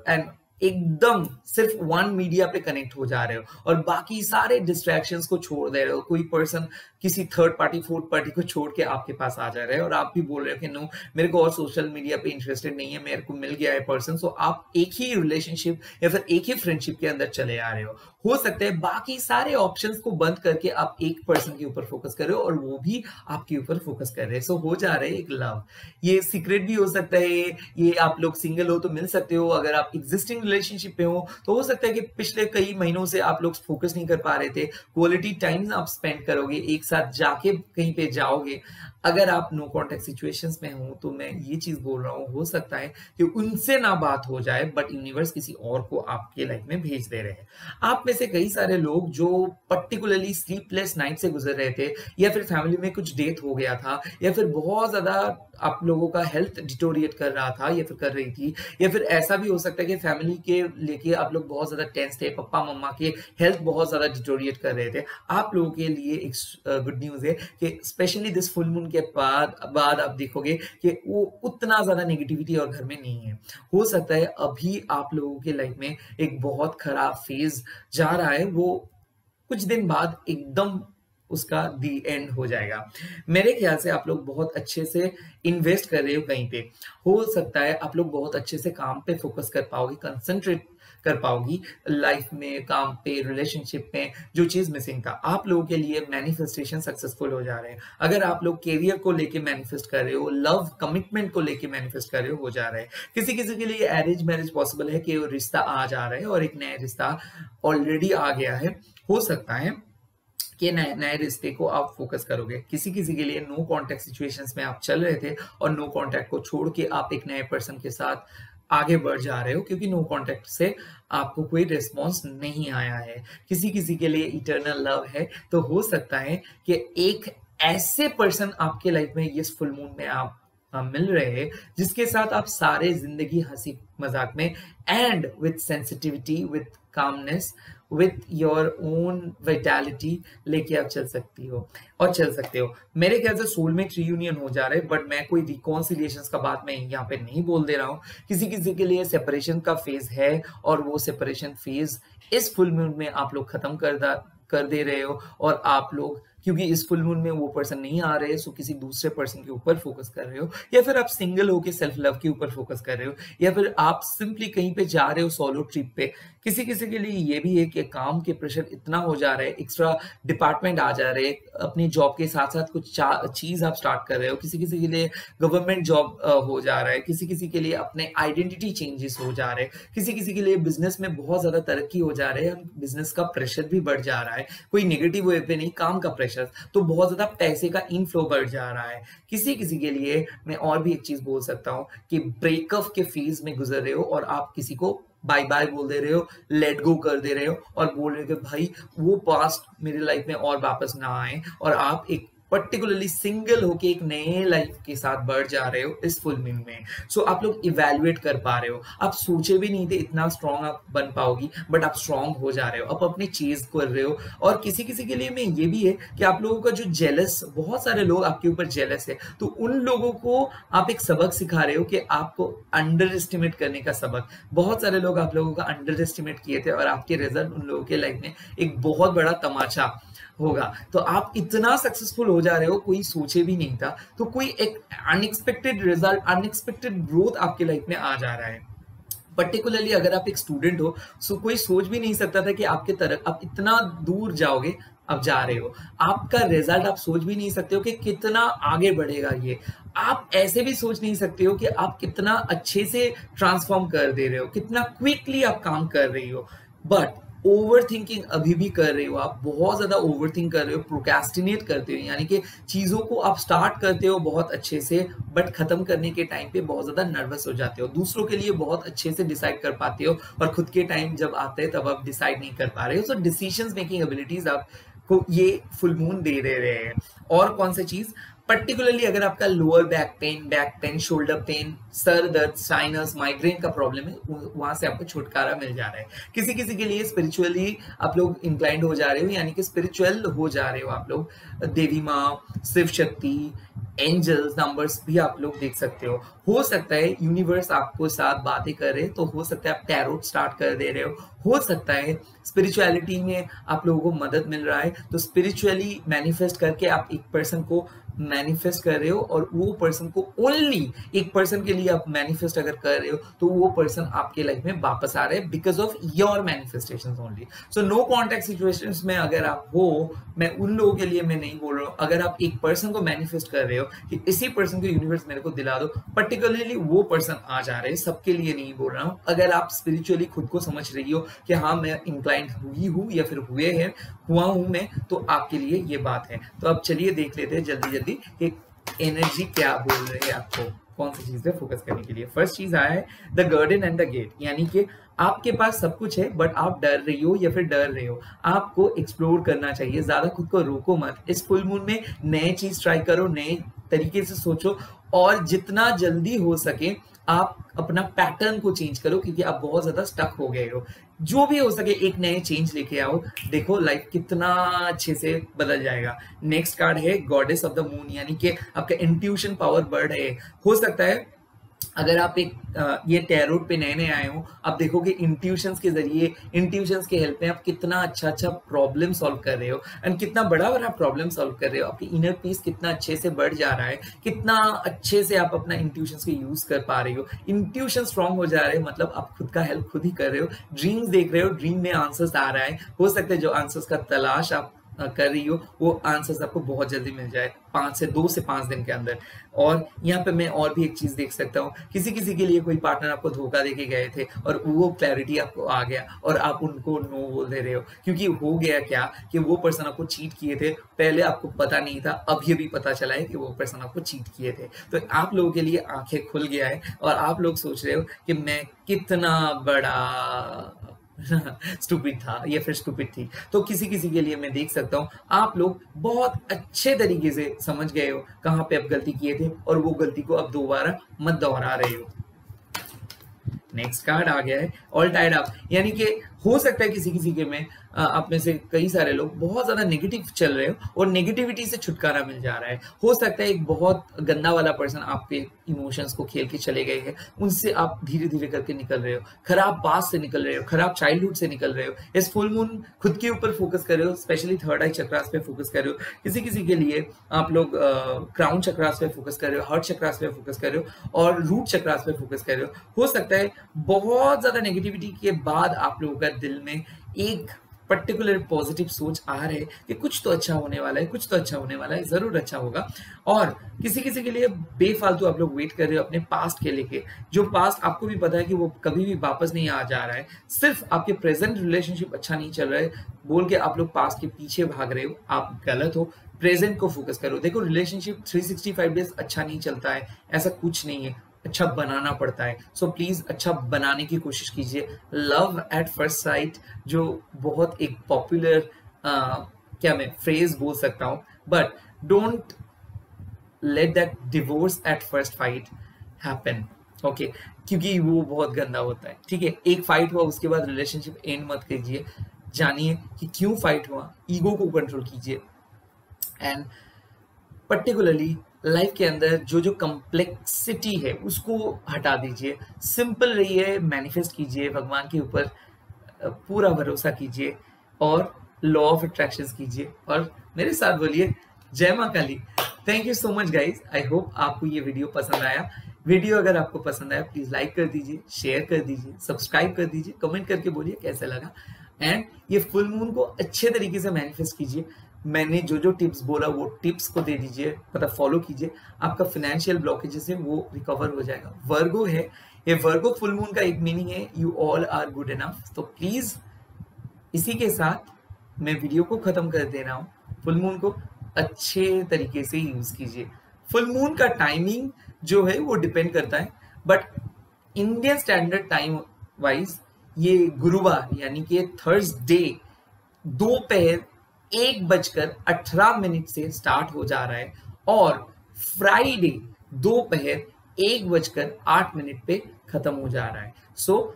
एंड एकदम सिर्फ वन मीडिया पे कनेक्ट हो जा रहे हो और बाकी सारे डिस्ट्रैक्शंस को छोड़ दे रहे हो। कोई पर्सन किसी थर्ड पार्टी फोर्थ पार्टी को छोड़ के आपके पास आ जा रहे हैं और आप भी बोल रहे हो कि नो, मेरे को और सोशल मीडिया पे इंटरेस्टेड नहीं है, मेरे को मिल गया है पर्सन। सो आप एक ही रिलेशनशिप या फिर एक ही फ्रेंडशिप के अंदर चले आ रहे हो सकता है बाकी सारे ऑप्शंस को बंद करके आप एक पर्सन के ऊपर फोकस कर रहे हो और वो भी आपके ऊपर फोकस कर रहे हैं। सो हो जा रहे हैं एक लव। ये सीक्रेट भी हो सकता है, ये आप लोग सिंगल हो तो मिल सकते हो, अगर आप एग्जिस्टिंग रिलेशनशिप पे हो तो हो सकता है कि पिछले कई महीनों से आप लोग फोकस नहीं कर पा रहे थे, क्वालिटी टाइम आप स्पेंड करोगे, एक साथ जाके कहीं पे जाओगे। अगर आप नो कॉन्टेक्ट सिचुएशंस में हो तो मैं ये चीज बोल रहा हूँ, हो सकता है कि उनसे ना बात हो जाए बट यूनिवर्स किसी और को आपके लाइफ में भेज दे रहे हैं। आप में से कई सारे लोग जो पर्टिकुलरली स्लीपलेस नाइट से गुजर रहे थे, या फिर फैमिली में कुछ डेथ हो गया था, या फिर बहुत ज्यादा आप लोगों का हेल्थ डिटोरिएट कर रहा था या फिर कर रही थी, या फिर ऐसा भी हो सकता है कि फैमिली के लेके आप लोग बहुत ज्यादा टेंस थे, पप्पा मम्मा के हेल्थ बहुत ज्यादा डिटोरिएट कर रहे थे। आप लोगों के लिए एक गुड न्यूज है कि स्पेशली दिस फुल मून के बाद आप देखोगे कि वो उतना ज्यादा नेगेटिविटी और घर में नहीं है। हो सकता है अभी आप लोगों के लाइफ में एक बहुत खराब फेज जा रहा है, वो कुछ दिन बाद एकदम उसका दी एंड हो जाएगा। मेरे ख्याल से आप लोग बहुत अच्छे से इन्वेस्ट कर रहे हो कहीं पे, हो सकता है आप लोग बहुत अच्छे से काम पे फोकस कर पाओगे, कंसंट्रेट कर पाओगी लाइफ में, काम पे, रिलेशनशिप में। जो चीज मिसिंग था आप लोगों के लिए मैनिफेस्टेशन सक्सेसफुल हो जा रहे हैं। अगर आप लोग कैरियर को लेके मैनिफेस्ट कर रहे हो, लव कमिटमेंट को लेके मैनिफेस्ट कर रहे हो जा रहा है। किसी किसी के लिए अरेंज मैरिज पॉसिबल है कि वो रिश्ता आ जा रहा है और एक नया रिश्ता ऑलरेडी आ गया है। हो सकता है कि नए नए रिश्ते को आप फोकस करोगे। किसी किसी के लिए नो कॉन्टेक्ट सिचुएशंस में आप चल रहे थे और नो कॉन्टेक्ट को छोड़ के आप एक नए पर्सन के साथ आगे बढ़ जा रहे हो, क्योंकि नो कॉन्टेक्ट से आपको कोई रिस्पॉन्स नहीं आया है। किसी किसी के लिए इटर्नल लव है, तो हो सकता है कि एक ऐसे पर्सन आपके लाइफ में इस फुल मून में आप मिल रहे हैं जिसके साथ आप सारे जिंदगी हंसी मजाक में and with sensitivity, with calmness, with your own vitality लेके आप चल सकती हो और चल सकते हो। मेरे ख्याल से सोलमेट रियूनियन हो जा रहे हैं, बट मैं कोई रिकॉन्सिलिएशन का बात मैं यहाँ पे नहीं बोल दे रहा हूँ। किसी किसी के लिए सेपरेशन का फेज है और वो सेपरेशन फेज इस फुल मून में आप लोग खत्म कर दे रहे हो और आप लोग क्योंकि इस फुल मून में वो पर्सन नहीं आ रहे, सो किसी दूसरे पर्सन के ऊपर फोकस कर रहे हो, या फिर आप सिंगल होके सेल्फ लव के ऊपर फोकस कर रहे हो, या फिर आप सिंपली कहीं पे जा रहे हो सोलो ट्रिप पे। किसी किसी के लिए ये भी है कि काम के प्रेशर इतना हो जा रहा है, एक्स्ट्रा डिपार्टमेंट आ जा रहे हैं, अपनी जॉब के साथ साथ कुछ चीज आप स्टार्ट कर रहे हो। किसी किसी के लिए गवर्नमेंट जॉब हो जा रहा है, किसी किसी के लिए अपने आइडेंटिटी चेंजेस हो जा रहे हैं, किसी किसी के लिए बिजनेस में बहुत ज्यादा तरक्की हो जा रहे हैं, बिजनेस का प्रेशर भी बढ़ जा रहा है, कोई नेगेटिव वे पे नहीं, काम का प्रेशर, तो बहुत ज्यादा पैसे का इनफ्लो बढ़ जा रहा है। किसी किसी के लिए मैं और भी एक चीज बोल सकता हूँ कि ब्रेकअप के फेज में गुजर रहे हो और आप किसी को बाय बाय बोल दे रहे हो, लेट गो कर दे रहे हो और बोल रहे हो कि भाई वो पास्ट मेरी लाइफ में और वापस ना आए, और आप एक पर्टिकुलरली सिंगल होके एक नए लाइफ के साथ बढ़ जा रहे हो इस फुल मून में। सो आप लोग इवेल्युएट कर पा रहे हो, आप सोचे भी नहीं थे इतना स्ट्रांग आप बन पाओगी, बट आप स्ट्रांग हो जा रहे हो, आप अपने चीज कर रहे हो। और किसी किसी के लिए में ये भी है कि आप लोगों का जो जेलस, बहुत सारे लोग आपके ऊपर जेलस है, तो उन लोगों को आप एक सबक सिखा रहे हो कि आपको अंडर एस्टिमेट करने का सबक। बहुत सारे लोग आप लोगों का अंडर एस्टिमेट किए थे और आपके रिजल्ट उन लोगों के लाइफ में एक बहुत बड़ा तमाचा होगा। तो आप इतना सक्सेसफुल हो जा रहे हो, कोई सोचे भी नहीं था, तो कोई एक अनएक्सपेक्टेड रिजल्ट, अनएक्सपेक्टेड ग्रोथ आपके लाइफ में आ जा रहा है। पर्टिकुलरली अगर आप एक स्टूडेंट हो, सो कोई सोच भी नहीं सकता था कि आपके तरफ आप इतना दूर जाओगे, आप जा रहे हो। आपका रिजल्ट आप सोच भी नहीं सकते हो कि कितना आगे बढ़ेगा ये। आप ऐसे भी सोच नहीं सकते हो कि आप कितना अच्छे से ट्रांसफॉर्म कर दे रहे हो, कितना क्विकली आप काम कर रही हो। बट ओवर थिंकिंग अभी भी कर रहे हो, आप बहुत ज्यादा ओवर थिंक कर रहे हो, प्रोक्रेस्टिनेट करते हो, यानी कि चीजों को आप स्टार्ट करते हो बहुत अच्छे से, बट खत्म करने के टाइम पे बहुत ज्यादा नर्वस हो जाते हो। दूसरों के लिए बहुत अच्छे से डिसाइड कर पाते हो, और खुद के टाइम जब आते हैं तब आप डिसाइड नहीं कर पा रहे हो। सो डिसीजन मेकिंग एबिलिटीज आपको ये फुल मून दे रहे हैं। और कौन सी चीज, पर्टिकुलरली अगर आपका lower back pain, shoulder pain, sir दर्द, साइनस, माइग्रेन का प्रॉब्लम है, वहां से आपको छुटकारा मिल जा रहा है। किसी किसी के लिए स्पिरिचुअली आप लोग इंक्लाइंड हो जा रहे हो, यानी कि स्पिरिचुअल हो जा रहे हो आप लोग। देवी माँ, शिव शक्ति, एंजल्स, नंबर्स भी आप लोग देख सकते हो सकता है यूनिवर्स आपको साथ बातें कर रहे, तो हो सकता है आप टैरोट स्टार्ट कर दे रहे हो सकता है स्पिरिचुअलिटी में आप लोगों को मदद मिल रहा है, तो स्पिरिचुअली मैनिफेस्ट करके आप एक पर्सन को मैनिफेस्ट कर रहे हो, और वो पर्सन को ओनली एक पर्सन के लिए आप मैनिफेस्ट अगर कर रहे हो, तो वो पर्सन आपके लाइफ में वापस आ रहे हैं because of your manifestations only. So no contact situations में अगर आप हो, मैं उन लोगों के लिए मैं नहीं बोल रहा हूँ, अगर आप एक पर्सन को मैनिफेस्ट कर रहे हो कि इसी पर्सन को यूनिवर्स मेरे को दिला दो, पर्टिकुलरली वो पर्सन आ जा रहे हैं, सबके लिए नहीं बोल रहा हूँ। अगर आप स्पिरिचुअली खुद को समझ रही हो कि हाँ मैं इंक्लाइंड हुई हूँ या फिर हुआ हूँ मैं, तो आपके लिए ये बात है। तो अब चलिए देख लेते हैं जल्दी जल्दी कि एनर्जी क्या बोल रही है आपको कौन सी चीज पे फोकस करने के लिए। फर्स्ट चीज आया है the garden and the gate, यानी कि आपके पास सब कुछ है बट आप डर रही हो या फिर डर रहे हो। आपको एक्सप्लोर करना चाहिए, ज्यादा खुद को रोको मत। इस फुल मून में नए चीज ट्राई करो, नए तरीके से सोचो, और जितना जल्दी हो सके आप अपना पैटर्न को चेंज करो, क्योंकि आप बहुत ज्यादा स्टक हो गए हो। जो भी हो सके एक नए चेंज लेके आओ, देखो लाइफ कितना अच्छे से बदल जाएगा। नेक्स्ट कार्ड है गॉडेस ऑफ द मून, यानी कि आपका इंट्यूशन पावर बढ़ है। हो सकता है अगर आप एक ये टैरोट पे नए नए आए हो, आप देखोगे इंट्यूशंस के जरिए, इंट्यूशंस के हेल्प में आप कितना अच्छा अच्छा प्रॉब्लम सॉल्व कर रहे हो, एंड कितना बड़ा बड़ा प्रॉब्लम सॉल्व कर रहे हो। आपकी इनर पीस कितना अच्छे से बढ़ जा रहा है, कितना अच्छे से आप अपना इंट्यूशंस को यूज कर पा रहे हो। इंट्यूशन स्ट्रांग हो जा रहे हैं, मतलब आप खुद का हेल्प खुद ही कर रहे हो। ड्रीम्स देख रहे हो, ड्रीम में आंसर्स आ रहा है। हो सकता है जो आंसर्स का तलाश आप कर रही हो, वो आंसर्स आपको बहुत जल्दी मिल जाए, 2 से 5 दिन के अंदर। और यहाँ पे मैं और भी एक चीज देख सकता हूँ, किसी किसी के लिए कोई पार्टनर आपको धोखा देके गए थे और वो क्लैरिटी आपको आ गया और आप उनको नो बोल दे रहे हो, क्योंकि हो गया क्या कि वो पर्सन आपको चीट किए थे, पहले आपको पता नहीं था, अब ये भी पता चला है कि वो पर्सन आपको चीट किए थे। तो आप लोगों के लिए आंखें खुल गया है और आप लोग सोच रहे हो कि मैं कितना बड़ा स्टूपिड था या फिर स्टूपिड थी। तो किसी किसी के लिए मैं देख सकता हूँ आप लोग बहुत अच्छे तरीके से समझ गए हो कहाँ पे आप गलती किए थे, और वो गलती को अब दोबारा मत दोहरा रहे हो। नेक्स्ट कार्ड आ गया है ऑल टाइड अप, यानी कि हो सकता है किसी किसी के में आप में से कई सारे लोग बहुत ज्यादा नेगेटिव चल रहे हो और नेगेटिविटी से छुटकारा मिल जा रहा है। हो सकता है एक बहुत गंदा वाला पर्सन आपके इमोशंस को खेल के चले गए हैं, उनसे आप धीरे धीरे करके निकल रहे हो, खराब पास्ट से निकल रहे हो, खराब चाइल्डहुड से निकल रहे हो। इस फुल मून खुद के ऊपर फोकस कर रहे हो, स्पेशली थर्ड आई चक्रास पे फोकस कर रहे हो। किसी किसी के लिए आप लोग क्राउन चक्रास पे फोकस कर रहे हो, हार्ट चक्रास पे फोकस कर रहे हो और रूट चक्रास पे फोकस कर रहे हो। हो सकता है बहुत ज्यादा नेगेटिविटी के बाद आप लोगों का दिल में एक पर्टिकुलर पॉजिटिव सोच आ रहे हैं कि कुछ तो अच्छा होने वाला है, कुछ तो अच्छा होने वाला है, जरूर अच्छा होगा। और किसी किसी के लिए बेफालतू आप लोग वेट कर रहे हो अपने पास्ट के लेके, जो पास्ट आपको भी पता है कि वो कभी भी वापस नहीं आ जा रहा है, सिर्फ आपके प्रेजेंट रिलेशनशिप अच्छा नहीं चल रहा है बोल के आप लोग पास्ट के पीछे भाग रहे हो। आप गलत हो, प्रेजेंट को फोकस करो। देखो रिलेशनशिप 365 डेज अच्छा नहीं चलता है, ऐसा कुछ नहीं है, अच्छा बनाना पड़ता है। सो प्लीज अच्छा बनाने की कोशिश कीजिए। लव एट फर्स्ट साइट जो बहुत एक पॉपुलर क्या मैं फ्रेज बोल सकता हूं, but don't let that divorce at first fight happen, okay, क्योंकि वो बहुत गंदा होता है। ठीक है, एक फाइट हुआ उसके बाद रिलेशनशिप एंड मत कीजिए, जानिए कि क्यों फाइट हुआ, ईगो को कंट्रोल कीजिए, एंड पर्टिकुलरली लाइफ के अंदर जो जो कॉम्प्लेक्सिटी है उसको हटा दीजिए, सिंपल रहिए, मैनिफेस्ट कीजिए, भगवान के ऊपर पूरा भरोसा कीजिए और लॉ ऑफ अट्रैक्शन कीजिए और मेरे साथ बोलिए जय मां Kali. Thank you so much guys, I hope आपको ये वीडियो पसंद आया। वीडियो अगर आपको पसंद आया प्लीज लाइक कर दीजिए, शेयर कर दीजिए, सब्सक्राइब कर दीजिए, कमेंट करके बोलिए कैसा लगा। एंड ये फुल मून को अच्छे तरीके से मैनिफेस्ट कीजिए। मैंने जो जो टिप्स बोला वो टिप्स को दे दीजिए, मतलब फॉलो कीजिए, आपका फाइनेंशियल ब्लॉकेजेस है वो रिकवर हो जाएगा। वर्गो है, ये वर्गो फुल मून का एक मीनिंग है you all are good enough. तो प्लीज इसी के साथ मैं वीडियो को खत्म कर दे रहा हूँ। फुल मून को अच्छे तरीके से यूज कीजिए। फुल मून का टाइमिंग जो है वो डिपेंड करता है, but Indian standard time wise ये गुरुवार यानी कि थर्सडे दोपहर 1:18 से स्टार्ट हो जा रहा है और फ्राइडे दोपहर 1:08 पे खत्म हो जा रहा है। सो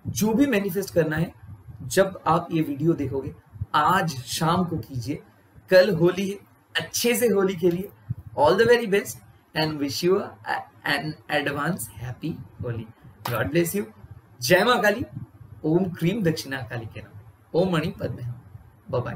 जो भी मैनिफेस्ट करना है जब आप ये वीडियो देखोगे आज शाम को कीजिए। कल होली है, अच्छे से होली खेलिए। All the very best and wish you in advance happy Holi. God bless you. जय मां काली। ओम क्रीम दक्षिणा काली के नाम। ओम मणि पद्मे। Bye bye.